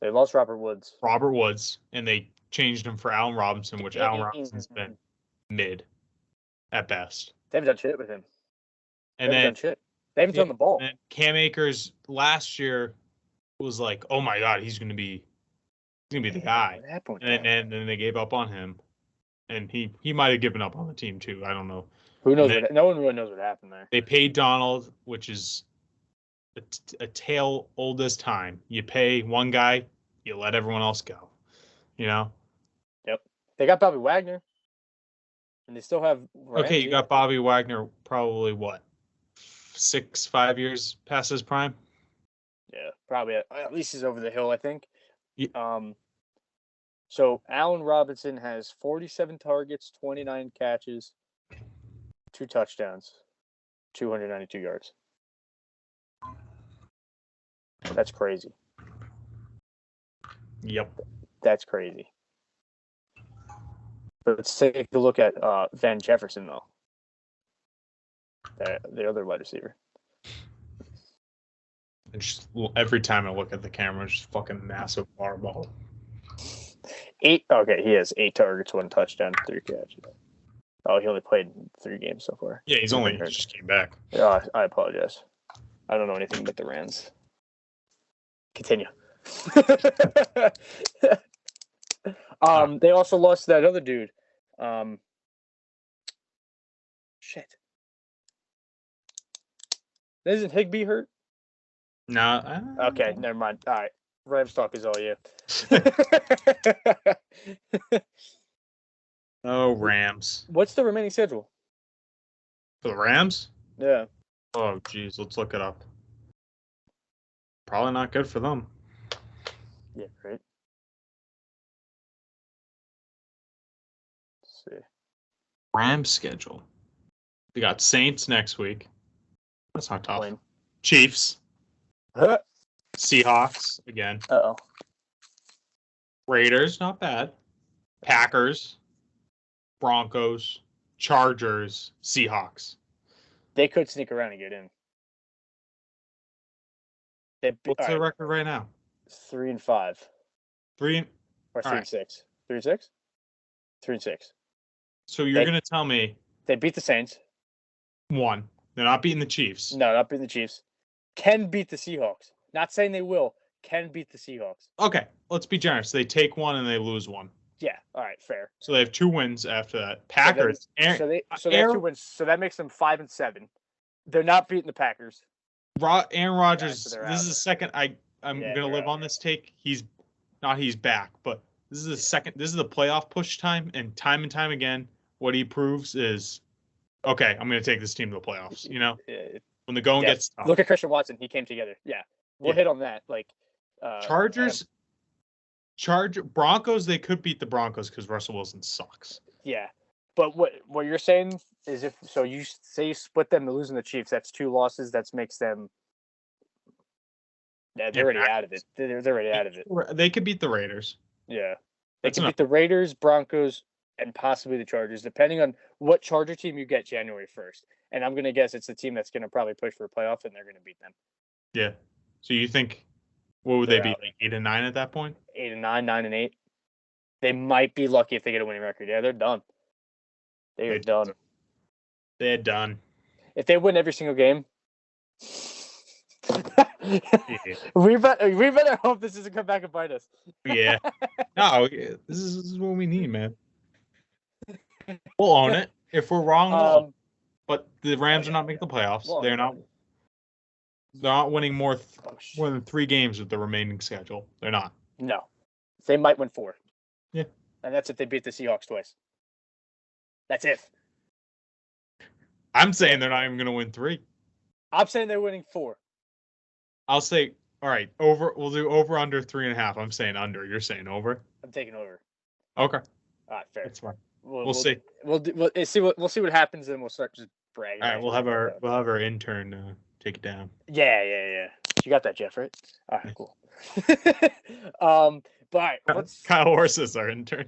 Robert Woods. And they changed him for Allen Robinson, which Allen Robinson's been mid at best. They haven't done shit with him. And then they haven't done the ball. And Cam Akers last year was like, oh my God, he's gonna be the guy. And then they gave up on him. And he might have given up on the team too. I don't know. Who knows? No one really knows what happened there. They paid Donald, which is a tale old as time. You pay one guy, you let everyone else go. You know? Yep. They got Bobby Wagner. And they still have Ramsey. Okay, you got Bobby Wagner probably what? 5 years past his prime? Yeah, probably at least he's over the hill, I think. Yeah. So Allen Robinson has 47 targets, 29 catches, 2 touchdowns, 292 yards. That's crazy. Yep. That's crazy. But let's take a look at Van Jefferson, though. The other wide receiver. And just every time I look at the camera, it's just fucking massive barbell. He has 8 targets, 1 touchdown, 3 catches. Oh, he only played 3 games so far. Yeah, he just came back. I apologize. I don't know anything about the Rams. Continue. They also lost that other dude. Shit. Isn't Higbee hurt? No. Okay, never mind. All right. Rams talk is all you. Oh, Rams. What's the remaining schedule? For the Rams? Yeah. Oh, geez. Let's look it up. Probably not good for them. Yeah, right. Let's see. Rams schedule. We got Saints next week. That's not tough. Win. Chiefs. Seahawks again. Uh-oh. Raiders, not bad. Packers. Broncos. Chargers. Seahawks. They could sneak around and get in. What's their record right now? 3-5. 3 or 3-6. 3-6? 3-6. So you're going to tell me they beat the Saints. 1. They're not beating the Chiefs. No, not beating the Chiefs. Can beat the Seahawks. Not saying they will. Can beat the Seahawks. Okay, let's be generous. They take 1 and they lose 1. Yeah, all right, fair. So they have 2 wins after that. Packers. So they have 2 wins. So that makes them 5-7. They're not beating the Packers. Aaron Rodgers. This is the second I'm going to live on this take. He's back, but This is the second. This is the playoff push time, and time again, what he proves is, okay, I'm going to take this team to the playoffs. You know, when the going gets tough. Look at Christian Watson. He came together. Yeah, we'll hit on that. Like Broncos, they could beat the Broncos because Russell Wilson sucks. Yeah, but what you're saying is you say you split them to losing the Chiefs, that's 2 losses. That makes them. Yeah, they're already out of it. They're already out of it. They could beat the Raiders. Yeah, they could beat the Raiders, Broncos, and possibly the Chargers, depending on what Charger team you get January 1st. And I'm gonna guess it's the team that's gonna probably push for a playoff, and they're gonna beat them. Yeah. So you think, what would they be, like 8-9 at that point? 8-9, 9-8. They might be lucky if they get a winning record. Yeah, they're done. They're done. They're done. If they win every single game. We better hope this doesn't come back and bite us. Yeah. No, this is what we need, man. We'll own it. If we're wrong, but the Rams are not making the playoffs. They're not winning more than 3 games with the remaining schedule. They're not. No. They might win 4. Yeah. And that's if they beat the Seahawks twice. That's if. I'm saying they're not even going to win 3. I'm saying they're winning 4. I'll say, all right, over. We'll do over under 3.5. I'm saying under. You're saying over. I'm taking over. Okay. All right, fair. That's fine. We'll see. We'll see what happens, and we'll start just bragging. All right, we'll have our intern take it down. Yeah. You got that, Jeff, right? All right, cool. But all right, Kyle Horse is our intern.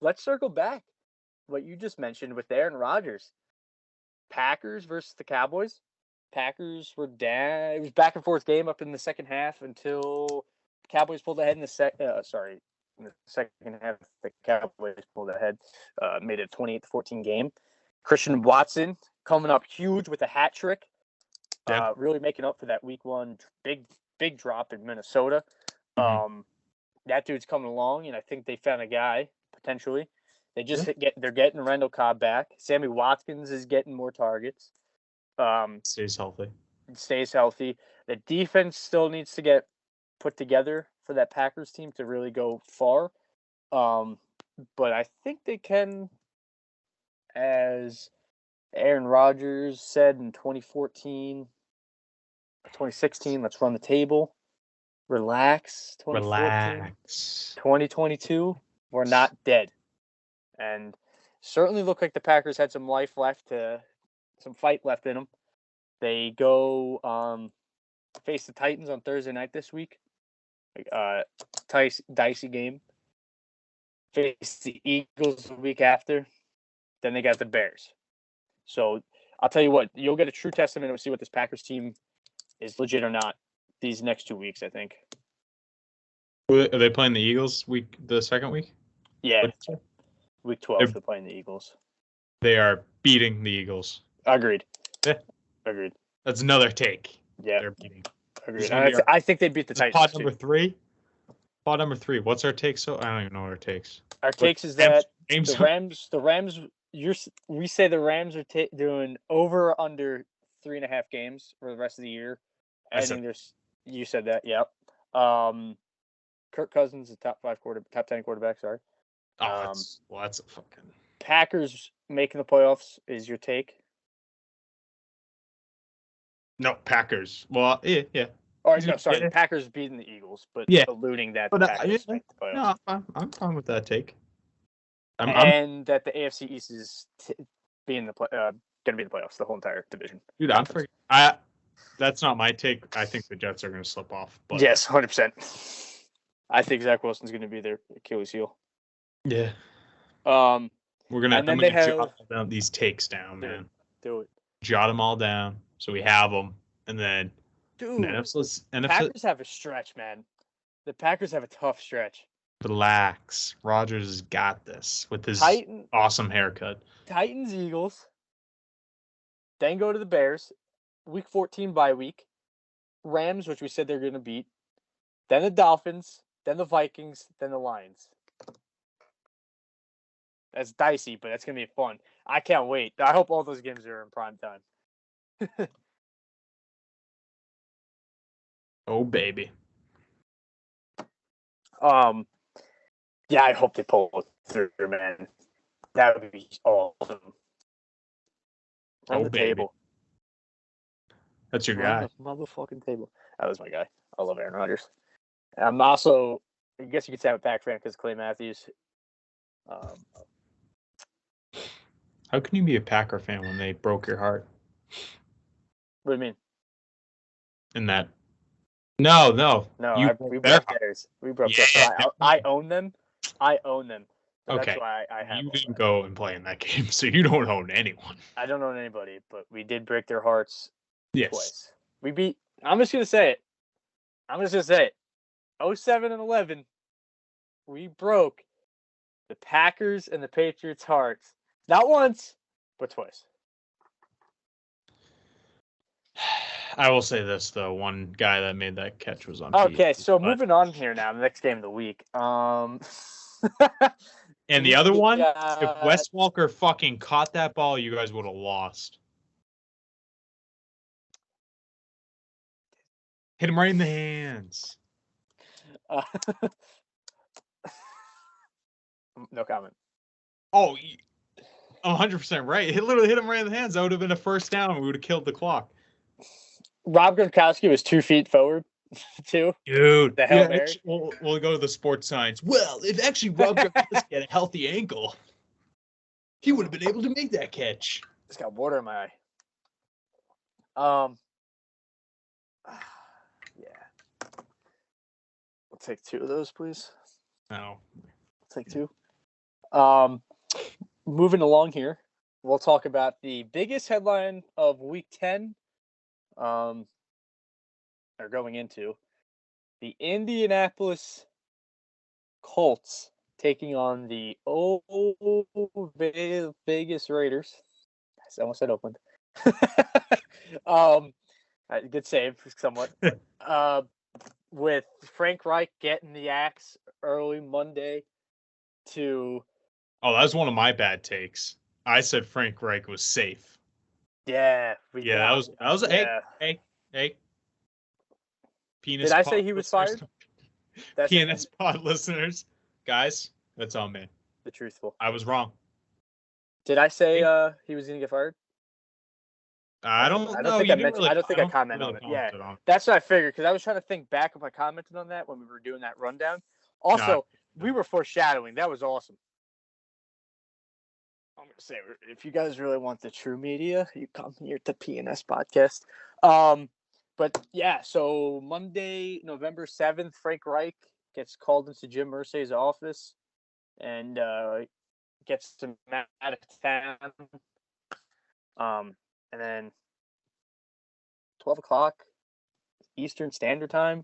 Let's circle back what you just mentioned with Aaron Rodgers. Packers versus the Cowboys. Packers were down. It was back and forth game up in the second half until Cowboys pulled ahead in the second half. The Cowboys pulled ahead, made it a 28-14 game. Christian Watson coming up huge with a hat trick, really making up for that week 1 big drop in Minnesota. That dude's coming along, and I think they found a guy potentially. They just they're getting Randall Cobb back. Sammy Watkins is getting more targets. Stays healthy. The defense still needs to get put together for that Packers team to really go far. But I think they can, as Aaron Rodgers said in 2016, let's run the table. Relax. 2022, we're not dead. And certainly look like the Packers had some life left, some fight left in them. They go face the Titans on Thursday night this week. Dicey game. Face the Eagles the week after. Then they got the Bears. So I'll tell you what, you'll get a true testament and see what this Packers team is legit or not these next 2 weeks, I think. Are they playing the Eagles the second week? Yeah. Week 12, they're playing the Eagles. They are beating the Eagles. Agreed. Yeah. Agreed. That's another take. Yeah. They're beating. Agreed. I think they beat the Titans. Pod number 3. Pod number 3. What's our take? So I don't even know what our takes. Our takes is that the Rams. We say the Rams are doing over or under 3.5 games for the rest of the year. You said that. Yep. Kirk Cousins, the top 10 quarterback. Sorry. That's a fucking. Packers making the playoffs is your take. No, Packers. Well, yeah. Or no, sorry, Packers beating the Eagles, but alluding that the Packers make the playoffs. No, I'm fine with that take. And that the AFC East is going to be the playoffs, the whole entire division. Dude, that's not my take. I think the Jets are going to slip off. But. Yes, 100%. I think Zach Wilson's going to be their Achilles heel. Yeah. I'm gonna jot down these takes down, man. Do it. Jot them all down so we have them, and then. Dude, Packers have a stretch, man. The Packers have a tough stretch. Relax. Rodgers has got this with his awesome haircut. Titans, Eagles. Then go to the Bears. Week 14 bye week. Rams, which we said they're going to beat. Then the Dolphins. Then the Vikings. Then the Lions. That's dicey, but that's going to be fun. I can't wait. I hope all those games are in prime time. Oh, baby. Yeah, I hope they pull it through, man. That would be awesome. Run the baby. table. That's your Run guy. the motherfucking table. That was my guy. I love Aaron Rodgers. I'm also, I guess you could say I'm a Pack fan because Clay Matthews. How can you be a Packer fan when they broke your heart? What do you mean? In that? No. We broke theirs. We broke theirs. I own them. So okay. That's why I have. You didn't go and play in that game, so you don't own anyone. I don't own anybody, but we did break their hearts twice. Yes. I'm just gonna say it. 07 and 11. We broke the Packers and the Patriots' hearts. Not once, but twice. I will say this though: one guy that made that catch was on. Okay, so moving on here now. The next game of the week. And the other one, if Wes Walker fucking caught that ball, you guys would have lost. Hit him right in the hands. No comment. Oh, 100% right. It literally hit him right in the hands. That would have been a first down. We would have killed the clock. Rob Gronkowski was 2 feet forward, too. Dude. The Hail Mary. We'll go to the sports science. Well, if actually Rob Gronkowski had a healthy ankle, he would have been able to make that catch. Just got water in my eye. Yeah. We'll take 2 of those, please. No. Take 2. Moving along here, we'll talk about the biggest headline of Week 10. Or going into the Indianapolis Colts taking on the Vegas Raiders. I almost said Oakland. Good save, somewhat. With Frank Reich getting the axe early Monday to. Oh, that was one of my bad takes. I said Frank Reich was safe. Yeah. That was hey. P&Ns Did I say he was fired? P&Ns Pod listeners, guys, that's on me. The truthful. I was wrong. Did I say he was going to get fired? I don't know. I don't think I commented on it. Yeah, that's what I figured because I was trying to think back if I commented on that when we were doing that rundown. Also, we were foreshadowing. That was awesome. I'm going to say, if you guys really want the true media, you come here to P&Ns Podcast. But yeah, so Monday, November 7th, Frank Reich gets called into Jim Irsay's office and gets him out of town. And then 12 o'clock Eastern Standard Time,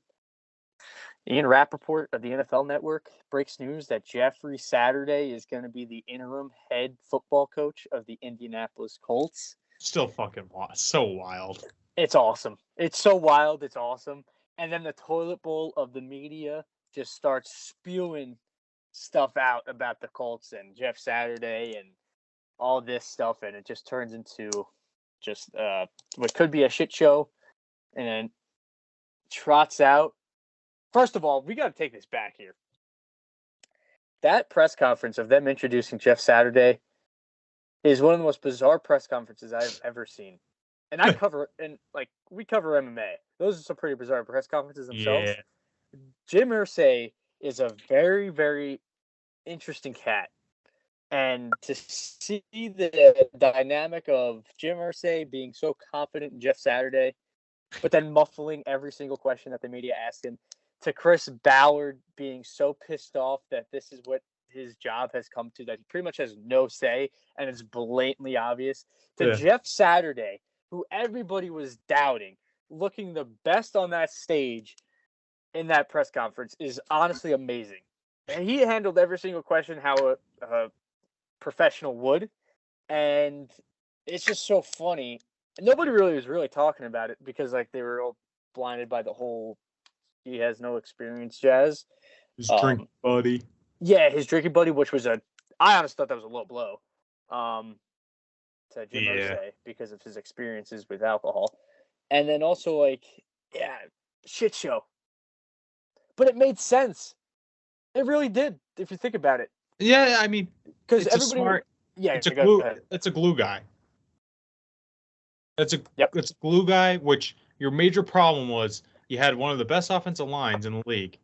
Ian Rappaport of the NFL Network breaks news that Jeffrey Saturday is going to be the interim head football coach of the Indianapolis Colts. Still fucking so wild. It's awesome. It's so wild. It's awesome. And then the toilet bowl of the media just starts spewing stuff out about the Colts and Jeff Saturday and all this stuff. And it just turns into just what could be a shit show. And then trots out. First of all, we got to take this back here. That press conference of them introducing Jeff Saturday is one of the most bizarre press conferences I've ever seen. And we cover MMA. Those are some pretty bizarre press conferences themselves. Yeah. Jim Irsay is a very, very interesting cat. And to see the dynamic of Jim Irsay being so confident in Jeff Saturday, but then muffling every single question that the media asked him, to Chris Ballard being so pissed off that this is what his job has come to, that he pretty much has no say and it's blatantly obvious, to Jeff Saturday, who everybody was doubting, looking the best on that stage in that press conference, is honestly amazing. And he handled every single question how a professional would, and it's just so funny. And nobody really was really talking about it because they were all blinded by the whole he has no experience jazz. His drinking buddy. Yeah, his drinking buddy, which was I honestly thought that was a low blow to Jim Irsay because of his experiences with alcohol. And then also shit show. But it made sense. It really did, if you think about it. Yeah, I mean, Because it's everybody, a smart. yeah, It's a go glue. ahead. It's a glue guy. It's a Yep. it's a glue guy. Which your major problem was you had one of the best offensive lines in the league,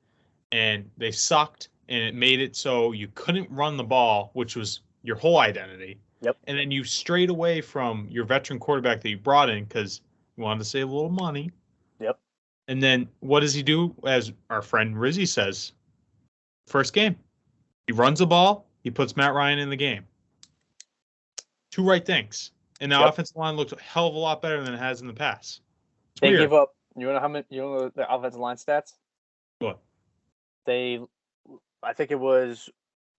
and they sucked, and it made it so you couldn't run the ball, which was your whole identity. Yep. And then you strayed away from your veteran quarterback that you brought in because you wanted to save a little money. Yep. And then what does he do? As our friend Rizzy says, first game, he runs the ball. He puts Matt Ryan in the game. Two right things. And the offensive line looks a hell of a lot better than it has in the past. It's They weird. give up. You know how many? You know the offensive line stats? What? I think it was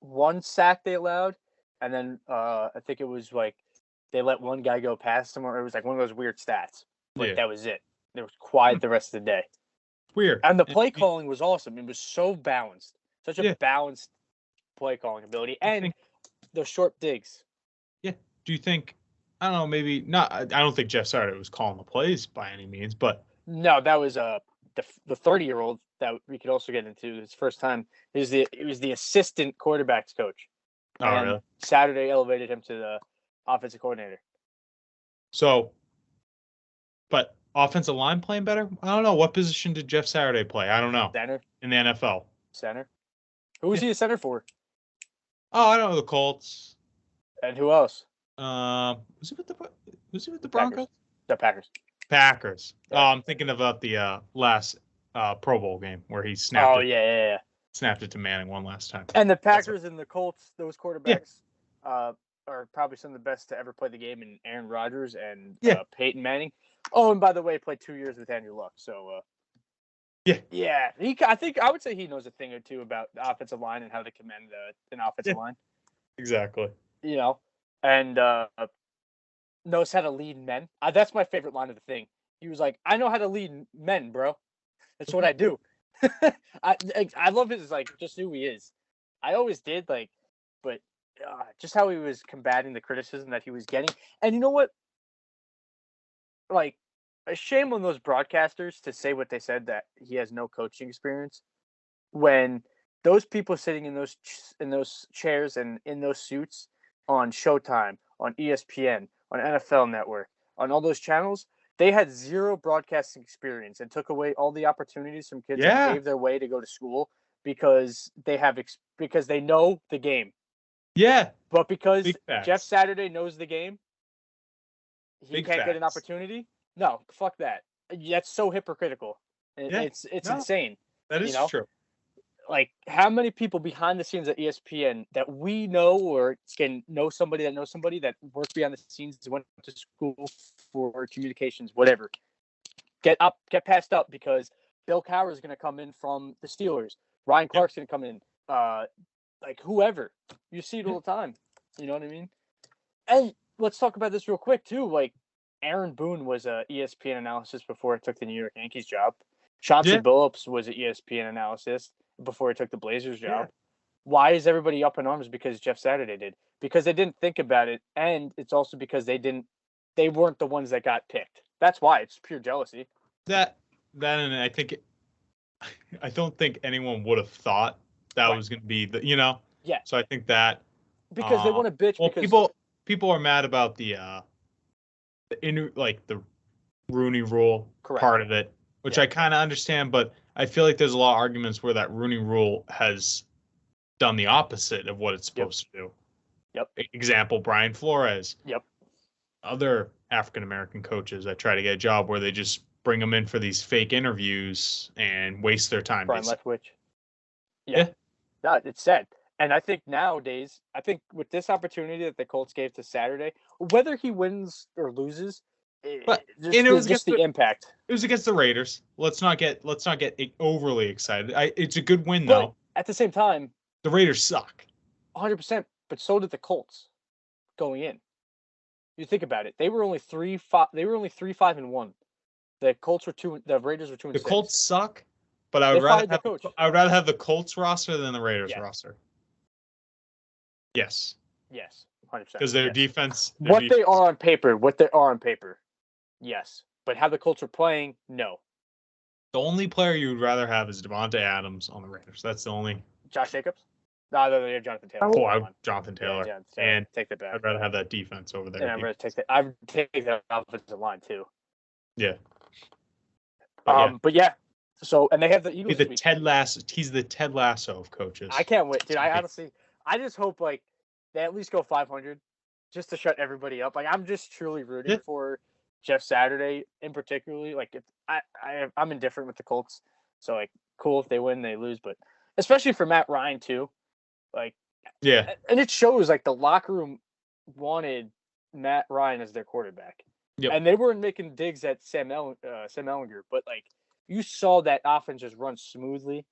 1 sack they allowed, and then I think it was like they let one guy go past him, or it was like one of those weird stats. Like that was it. It was quiet the rest of the day. Weird. And the play calling was awesome. It was so balanced. Such a Yeah. balanced play calling ability. And those short digs. Yeah. Do you think, I don't know, maybe not, I don't think Jeff Saturday was calling the plays by any means, but. No, that was the 30-year-old that we could also get into his first time. It was the assistant quarterbacks coach. Oh, and really? Saturday elevated him to the offensive coordinator. So, but offensive line playing better? I don't know. What position did Jeff Saturday play? I don't know. Center. In the NFL. Center. Who was he a center for? Oh, I don't know, the Colts. And who else? Was he with the Broncos? The Packers. Packers. Yeah. Oh, I'm thinking about the last Pro Bowl game where he snapped. Oh, yeah. Snapped it to Manning one last time. And the Packers and the Colts, those quarterbacks are probably some of the best to ever play the game. In Aaron Rodgers and Peyton Manning. Oh, and by the way, played 2 years with Andrew Luck. So. Yeah. I would say he knows a thing or two about the offensive line and how to command an offensive line. Exactly. You know, and knows how to lead men. That's my favorite line of the thing. He was like, "I know how to lead men, bro. That's what I do." I love his just who he is. I always did but just how he was combating the criticism that he was getting. And you know what? A shame on those broadcasters to say what they said, that he has no coaching experience, when those people sitting in those chairs and in those suits on Showtime, on ESPN, on NFL Network, on all those channels, they had zero broadcasting experience and took away all the opportunities from kids that paved their way to go to school because because they know the game. Yeah. But because Jeff Saturday knows the game, he can't get an opportunity. No, fuck that. That's so hypocritical. It's insane. That is true. How many people behind the scenes at ESPN that we know or can know somebody that worked behind the scenes, went to school for communications, whatever, get passed up because Bill Cowher is going to come in from the Steelers. Ryan Clark's going to come in. Whoever. You see it all the time. You know what I mean? And let's talk about this real quick, too. Aaron Boone was a ESPN analysis before he took the New York Yankees job. Chauncey Billups was an ESPN analyst before he took the Blazers job. Why is everybody up in arms because Jeff Saturday did? Because they didn't think about it, and it's also because they weren't the ones that got picked. That's why. It's pure jealousy. That and I don't think anyone would have thought that was going to be Yeah. So I think that because they want to bitch. Well, because people are mad about the Rooney Rule part of it, which I kind of understand, but I feel like there's a lot of arguments where that Rooney Rule has done the opposite of what it's supposed to do. Yep. Example, Brian Flores. Yep. Other African-American coaches that try to get a job where they just bring them in for these fake interviews and waste their time. Brian Leftwich. Yeah. No, it's sad. And I think nowadays, with this opportunity that the Colts gave to Saturday, whether he wins or loses, it was just the impact. It was against the Raiders. Let's not get overly excited. It's a good win though. At the same time, the Raiders suck. 100%, but so did the Colts going in. You think about it; they were only 3-5. They were only 3-5-1. The Colts were 2. The Raiders were 2-6. The Colts suck, but I would rather have the Colts roster than the Raiders roster. Yes. Yes, 100%. Because their defense. They are on paper. Yes, but how the Colts are playing, no. The only player you would rather have is Devontae Adams on the Raiders. That's the only Josh Jacobs? No, yeah, Jonathan Taylor. Jonathan Taylor. Yeah, and take that back. I'd rather have that defense over there. And I'd rather take that. I'd take that offensive line too. Yeah. But yeah. So and they have the Eagles. He's the Ted Lasso of coaches. I can't wait, dude. I just hope like they at least go 500, just to shut everybody up. Like I'm just truly rooting for Jeff Saturday in particularly. Like I'm indifferent with the Colts, so like cool if they win, they lose, but especially for Matt Ryan too. Like and it shows like the locker room wanted Matt Ryan as their quarterback, and they weren't making digs at Sam Ehlinger, but like you saw that offense just run smoothly,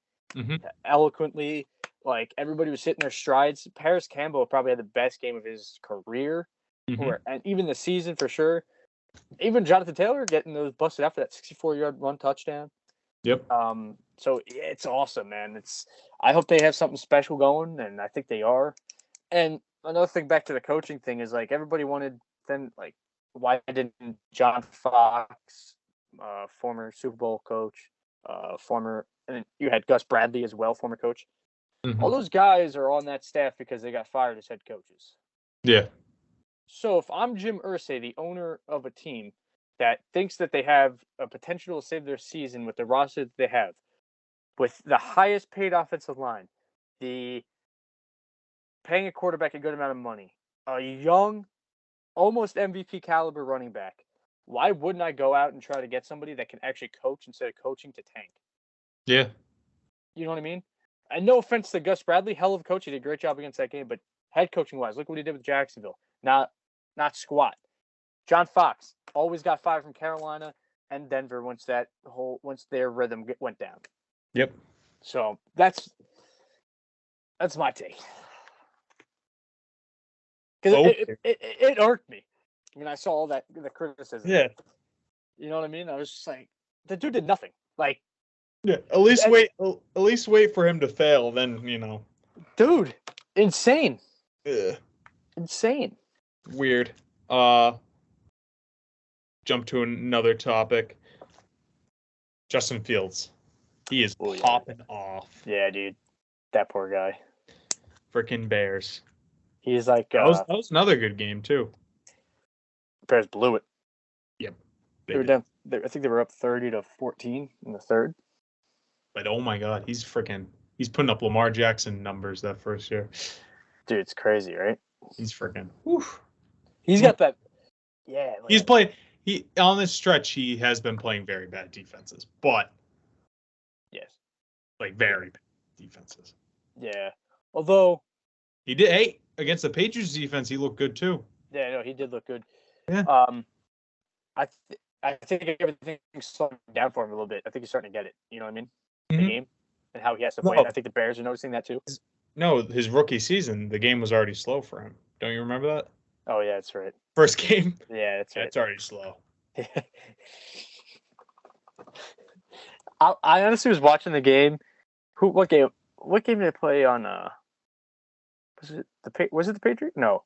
eloquently. Like everybody was hitting their strides. Paris Campbell probably had the best game of his career, and even the season for sure. Even Jonathan Taylor getting those busted after that 64-yard run touchdown. Yep. So it's awesome, man. I hope they have something special going, and I think they are. And another thing back to the coaching thing is like everybody wanted then like why didn't John Fox, former Super Bowl coach, and you had Gus Bradley as well, former coach. All those guys are on that staff because they got fired as head coaches. Yeah. So if I'm Jim Irsay, the owner of a team that thinks that they have a potential to save their season with the roster that they have, with the highest paid offensive line, the paying a quarterback a good amount of money, a young, almost MVP caliber running back, why wouldn't I go out and try to get somebody that can actually coach instead of coaching to tank? Yeah. You know what I mean? And no offense to Gus Bradley, hell of a coach. He did a great job against that game, but head coaching wise, look what he did with Jacksonville. Not squat. John Fox always got fired from Carolina and Denver once their rhythm went down. Yep. So that's my take. Because it irked me when I saw all the criticism. Yeah. You know what I mean? I was just like, the dude did nothing. Like, yeah. At least wait for him to fail. Then dude, insane. Yeah. Insane. Weird. Jump to another topic. Justin Fields. He is popping off. Yeah, dude. That poor guy. Freaking Bears. He's like... that was another good game, too. Bears blew it. Yep. They were down. I think they were up 30-14 in the third. But oh my God, he's putting up Lamar Jackson numbers that first year. Dude, it's crazy, right? He's freaking... Whew. He's got that... Yeah. Like, he's playing... on this stretch, he has been playing very bad defenses, but... Yes. Like, very bad defenses. Yeah. Although... He did... Hey, against the Patriots defense, he looked good, too. Yeah, no, he did look good. Yeah. I think everything's slowing down for him a little bit. I think he's starting to get it. You know what I mean? The game and how he has to play. I think the Bears are noticing that, too. No, his rookie season, the game was already slow for him. Don't you remember that? Oh, yeah, that's right. First game? Yeah, that's right. It's already slow. I honestly was watching the game. What game did they play on? Was it the Patriots? No.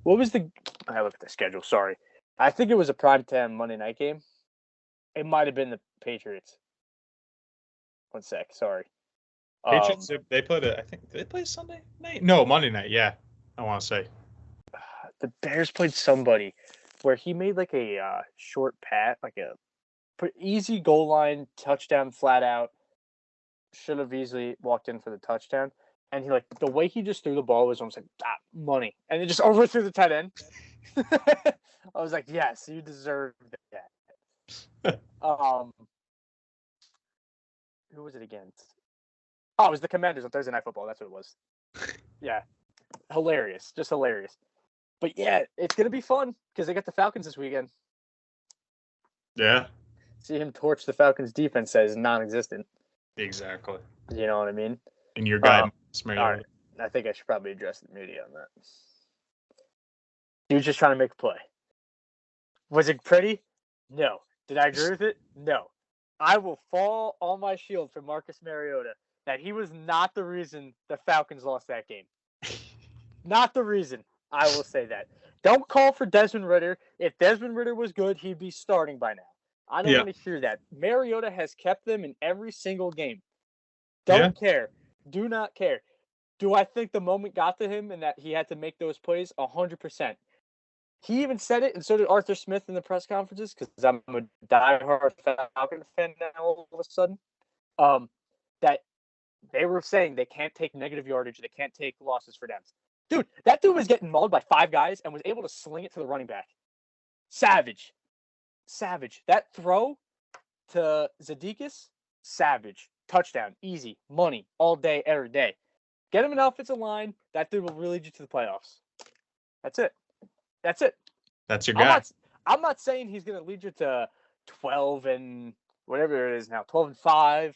What was the? I look at the schedule. Sorry, I think it was a primetime Monday night game. It might have been the Patriots. One sec. Sorry. Patriots. They played it. I think did they play Sunday night? No, Monday night. Yeah, I want to say. The Bears played somebody where he made like a short pat, like a easy goal line touchdown, flat out. Should have easily walked in for the touchdown. And he the way he just threw the ball was almost like money, and it just overthrew the tight end. I was like, yes, you deserve that. Who was it against? Oh, it was the Commanders on Thursday Night Football. That's what it was. Yeah, hilarious, just hilarious. But yeah, it's gonna be fun because they got the Falcons this weekend. Yeah. See him torch the Falcons defense as non-existent. Exactly. You know what I mean? And your guy, right. I think I should probably address the media on that. He was just trying to make a play. Was it pretty? No. Did I agree with it? No. I will fall on my shield for Marcus Mariota that he was not the reason the Falcons lost that game. Not the reason. I will say that. Don't call for Desmond Ridder. If Desmond Ridder was good, he'd be starting by now. I don't want to hear that. Mariota has kept them in every single game. Don't care. Do not care. Do I think the moment got to him and that he had to make those plays? 100%. He even said it, and so did Arthur Smith in the press conferences, because I'm a diehard Falcon fan now all of a sudden. That they were saying they can't take negative yardage, they can't take losses for downs. Dude, that dude was getting mauled by 5 guys and was able to sling it to the running back. Savage. That throw to Zadikis, savage. Touchdown, easy, money, all day, every day. Get him an offensive line. That dude will really lead you to the playoffs. That's it. That's your guy. I'm not saying he's going to lead you to 12 and whatever it is now, 12-5,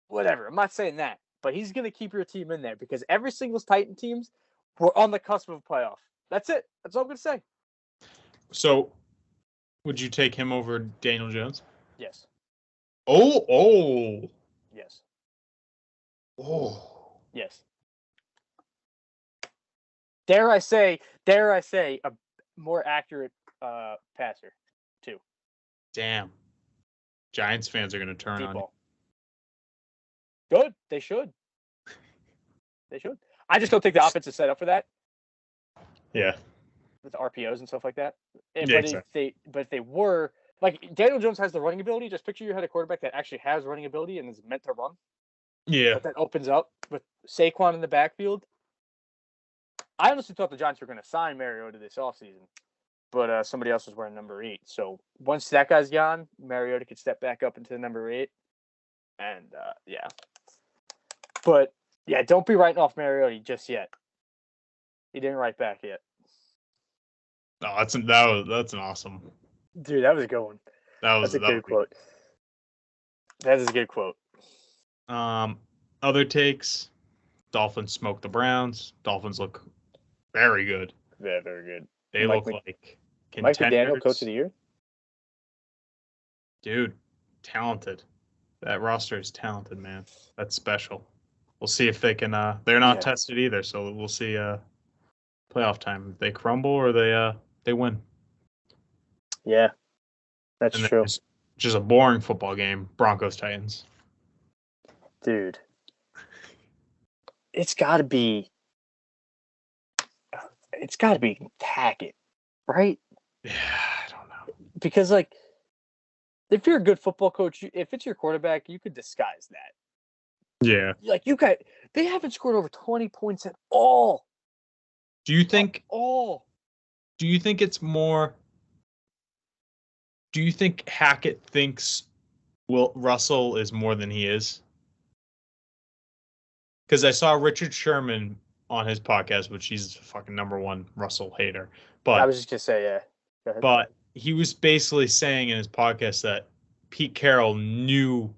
whatever. I'm not saying that, but he's going to keep your team in there because every single Titan teams were on the cusp of a playoff. That's it. That's all I'm going to say. So, would you take him over Daniel Jones? Yes. Oh. Yes. Oh. Yes. Dare I say, a more accurate passer, too. Damn. Giants fans are going to turn Deep on ball. Good. They should. I just don't think the offense is set up for that. Yeah. With RPOs and stuff like that. Exactly. If they were, like, Daniel Jones has the running ability. Just picture you had a quarterback that actually has running ability and is meant to run. Yeah. But that opens up with Saquon in the backfield. I honestly thought the Giants were going to sign Mariota this offseason, but somebody else was wearing number 8. So once that guy's gone, Mariota could step back up into the number 8. And, yeah. But, yeah, don't be writing off Mariota just yet. He didn't write back yet. No, that's an awesome. Dude, that was a good one. That's a good quote. That is a good quote. Other takes. Dolphins smoke the Browns. Dolphins look very good. Yeah, very good. They look like Mike McDaniel, coach of the year. Dude, talented. That roster is talented, man. That's special. We'll see if they can. They're not tested either, so we'll see. Playoff time. If they crumble or they win. Yeah, that's true. Just a boring football game. Broncos Titans. Dude, it's got to be Hackett, right? Yeah, I don't know. Because, like, if you're a good football coach, if it's your quarterback, you could disguise that. Yeah. Like, they haven't scored over 20 points at all. Do you think it's more? Do you think Hackett thinks Russell is more than he is? Because I saw Richard Sherman on his podcast, which he's a fucking number 1 Russell hater. But I was just gonna say, yeah. Go ahead. But he was basically saying in his podcast that Pete Carroll knew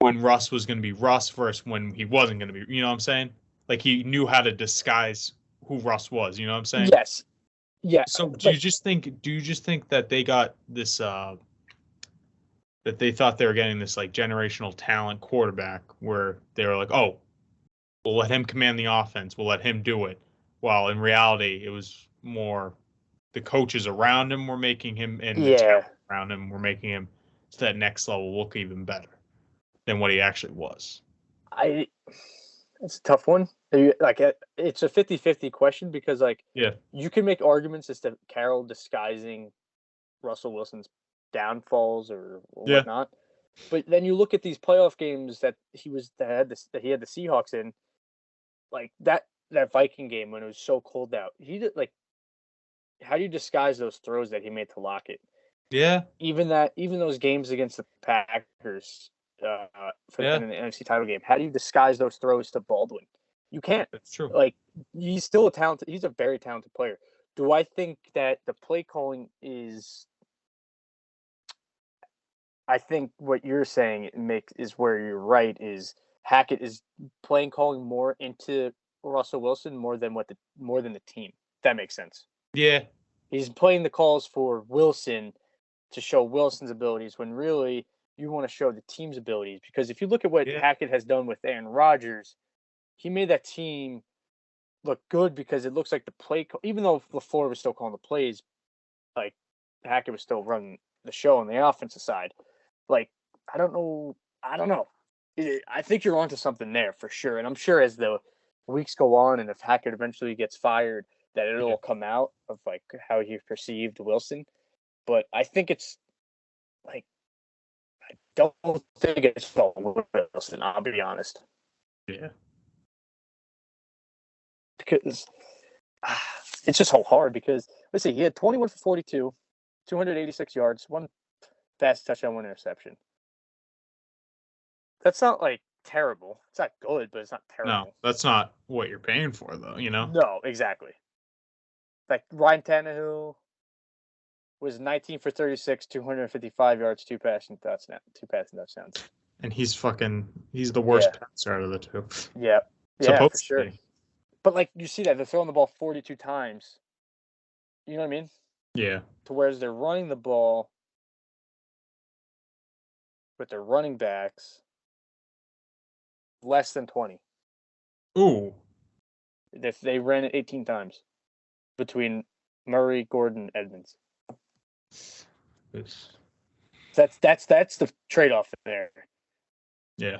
when Russ was going to be Russ versus when he wasn't going to be. You know what I'm saying? Like, he knew how to disguise who Russ was. You know what I'm saying? Yes. Yeah. So do you just think that they got this? That they thought they were getting this, like, generational talent quarterback where they were like, oh, we'll let him command the offense. We'll let him do it. While in reality, it was more the coaches around him were making him, and the talent around him were making him to that next level look even better than what he actually was. It's a tough one. Like, it's a 50-50 question because, like, you can make arguments as to Carroll disguising Russell Wilson's downfalls or whatnot. But then you look at these playoff games that he had the Seahawks in, like that Viking game when it was so cold out. He did, like, how do you disguise those throws that he made to Lockett? Yeah. Even those games against the Packers in an NFC title game, how do you disguise those throws to Baldwin? You can't. That's true. Like, he's still he's a very talented player. Do I think that the play calling is? I think what you're saying is where you're right. Is Hackett is playing calling more into Russell Wilson more than the team. If that makes sense. Yeah. He's playing the calls for Wilson to show Wilson's abilities when really you want to show the team's abilities. Because if you look at what Hackett has done with Aaron Rodgers, he made that team look good because it looks like the play, even though LaFleur was still calling the plays, like, Hackett was still running the show on the offensive side. Like, I don't know. I think you're onto something there for sure. And I'm sure as the weeks go on and if Hackett eventually gets fired, that it'll come out of like how he perceived Wilson. But I think it's like I don't think it's all Wilson. I'll be honest. Yeah. Because it's just so hard. Because let's see, he had 21 for 42, 286 yards, one pass touchdown, one interception. That's not like terrible. It's not good, but it's not terrible. No, that's not what you're paying for, though. No, exactly. Like Ryan Tannehill was 19 for 36, 255 yards, two passing touchdowns. And he's the worst passer out of the two. Yeah. Yeah, for sure. But like you see that they're throwing the ball 42 times. You know what I mean? Yeah. To whereas they're running the ball with their running backs less than 20. Ooh. If they ran it 18 times between Murray, Gordon, Edmonds. That's the trade-off there. Yeah.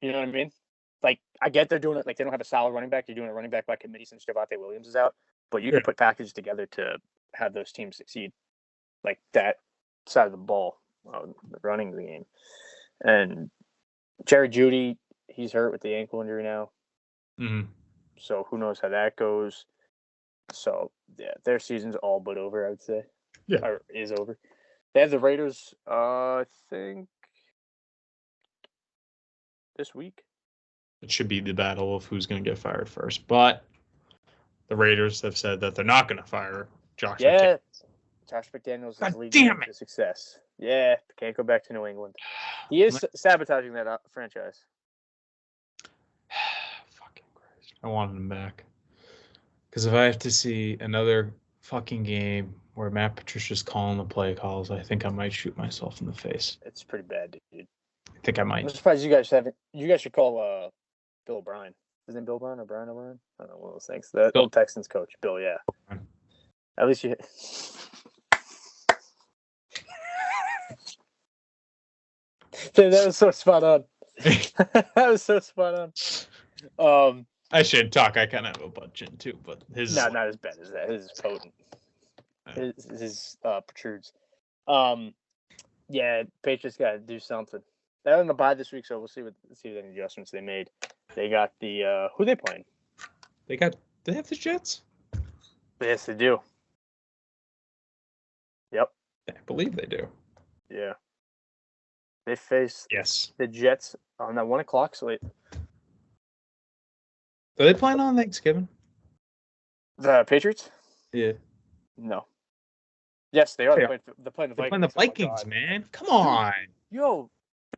You know what I mean? Like, I get they're doing it. Like, they don't have a solid running back. You're doing a running back by committee since Javonte Williams is out. But you can put packages together to have those teams succeed. Like, that side of the ball, running the game. And Jerry Jeudy, he's hurt with the ankle injury now. Mm-hmm. So who knows how that goes. So, yeah, their season's all but over, I would say. Yeah. Or is over. They have the Raiders, I think, this week. It should be the battle of who's going to get fired first. But the Raiders have said that they're not going to fire Josh McDaniels. Josh McDaniels is leading to success. Yeah, can't go back to New England. He is sabotaging that franchise. Fucking Christ. I wanted him back. Because if I have to see another fucking game where Matt Patricia's calling the play calls, I think I might shoot myself in the face. It's pretty bad, dude. I think I might. I'm surprised you guys haven't. You guys should call Bill O'Brien. His name Bill O'Brien or Brian O'Brien? I don't know, one of those things. The old Texans coach, Bill, yeah. At least you... Dude, that was so spot on. That was so spot on. I should talk. I kind of have a butt chin too, but his not as bad as that. His is potent. His protrudes. Yeah, Patriots got to do something. They're on the bye this week, so we'll see any adjustments they made. They got the who they playing? They have the Jets. Yes, they do. Yep, I believe they do. Yeah, they face the Jets on that 1:00 slate. Are they playing on Thanksgiving? The Patriots? Yeah. No. Yes, they are. They're playing the Vikings. They're playing the Vikings, man. Come on. Yo,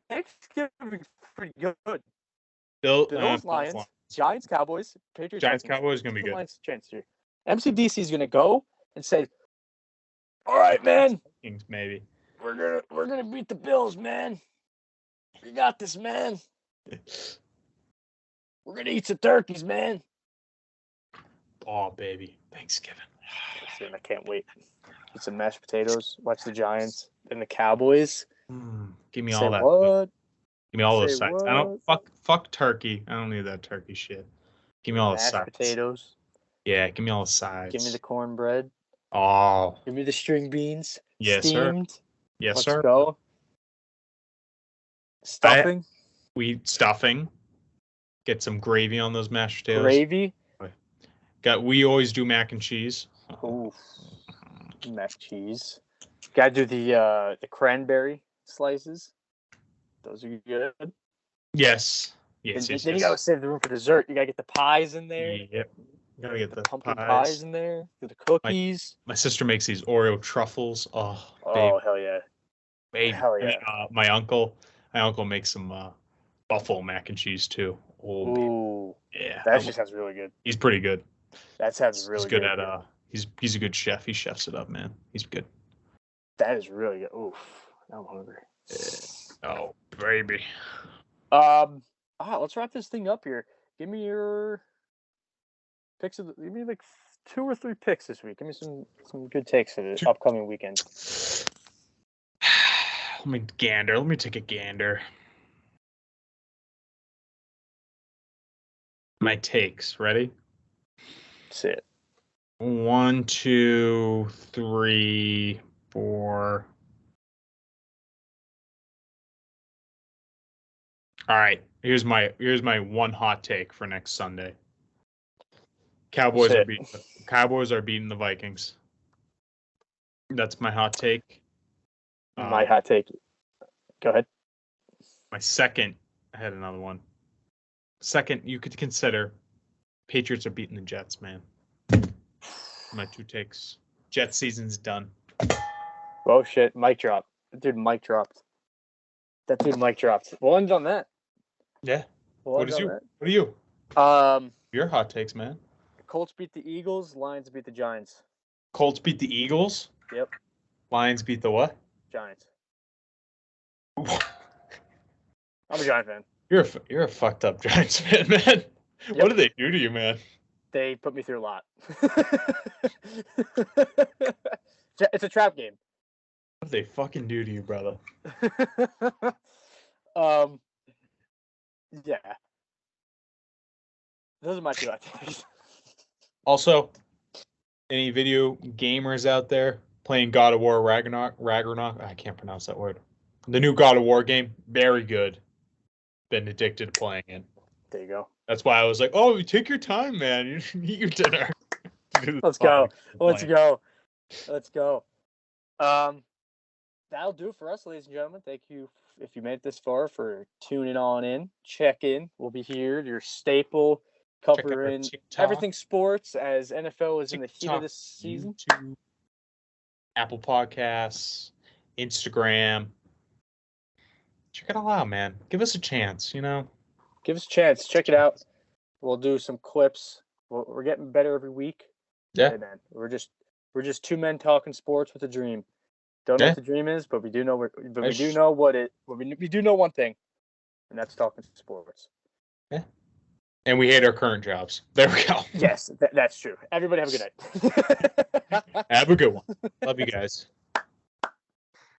Thanksgiving's pretty good. Bills, Lions, Giants, Cowboys, Patriots. Giants, Cowboys is gonna be good. Lions chance here. MCDC is gonna go and say, "All right, man. Vikings, maybe. We're gonna beat the Bills, man. We got this, man. We're gonna eat some turkeys, man." Oh, baby, Thanksgiving. I can't wait. Eat some mashed potatoes. Watch the Giants and the Cowboys. Give me all that. What? Give me all those sides. I don't fuck turkey. I don't need that turkey shit. Give me all the sides. Mashed potatoes. Yeah, give me all the sides. Give me the cornbread. Oh. Give me the string beans. Yes, steamed. Sir. Yes, Let's sir. Go. Stuffing. Stuffing. Get some gravy on those mashed potatoes. Gravy. We always do mac and cheese. Ooh. Mac and cheese. Gotta do the cranberry slices. Those are good. Yes. Then you gotta save the room for dessert. You gotta get the pies in there. Yep. You gotta get the pumpkin pies in there. Get the cookies. My sister makes these Oreo truffles. Oh, babe. Hell yeah. Babe. Hell yeah. And, my uncle makes some buffalo mac and cheese too. Oh, ooh. Babe. Yeah. That just sounds really good. He's pretty good. That sounds really good. He's good at he's a good chef. He chefs it up, man. He's good. That is really good. Oof. I'm hungry. Oh, baby. Let's wrap this thing up here. Give me your picks. Give me like 2 or 3 picks this week. Give me some good takes for the upcoming weekend. Let me take a gander. My takes. Ready? That's it. 1, 2, 3, 4. All right. Here's my one hot take for next Sunday. Cowboys are beating the Vikings. That's my hot take. My hot take. Go ahead. My second, I had another one. Second, you could consider Patriots are beating the Jets, man. My 2 takes. Jets season's done. Oh shit, mic drop. That dude mic dropped. We'll end on that. Yeah. What are you? Your hot takes, man. Colts beat the Eagles. Lions beat the Giants. Colts beat the Eagles. Yep. Lions beat the what? Giants. I'm a Giant fan. You're a fucked up Giants fan, man. Yep. What did they do to you, man? They put me through a lot. It's a trap game. What did they fucking do to you, brother? Yeah. Those are my 2 ideas. Also, any video gamers out there playing God of War Ragnarok? I can't pronounce that word. The new God of War game, very good. Been addicted to playing it. There you go. That's why I was like, oh, take your time, man. You eat your dinner. Let's go. That'll do it for us, ladies and gentlemen. Thank you if you made it this far for tuning on in. Check in. We'll be here, your staple, covering everything sports as NFL is in the heat of this season. YouTube, Apple Podcasts, Instagram. Check it all out, man. Give us a chance, Give us a chance. Check it out. We'll do some clips. We're getting better every week. Yeah. Hey, man. We're just 2 men talking sports with a dream. Don't know what the dream is, but we do know. We do know we do know one thing, and that's talking sports. Yeah. And we hate our current jobs. There we go. Yes, that's true. Everybody have a good night. Have a good one. Love you guys.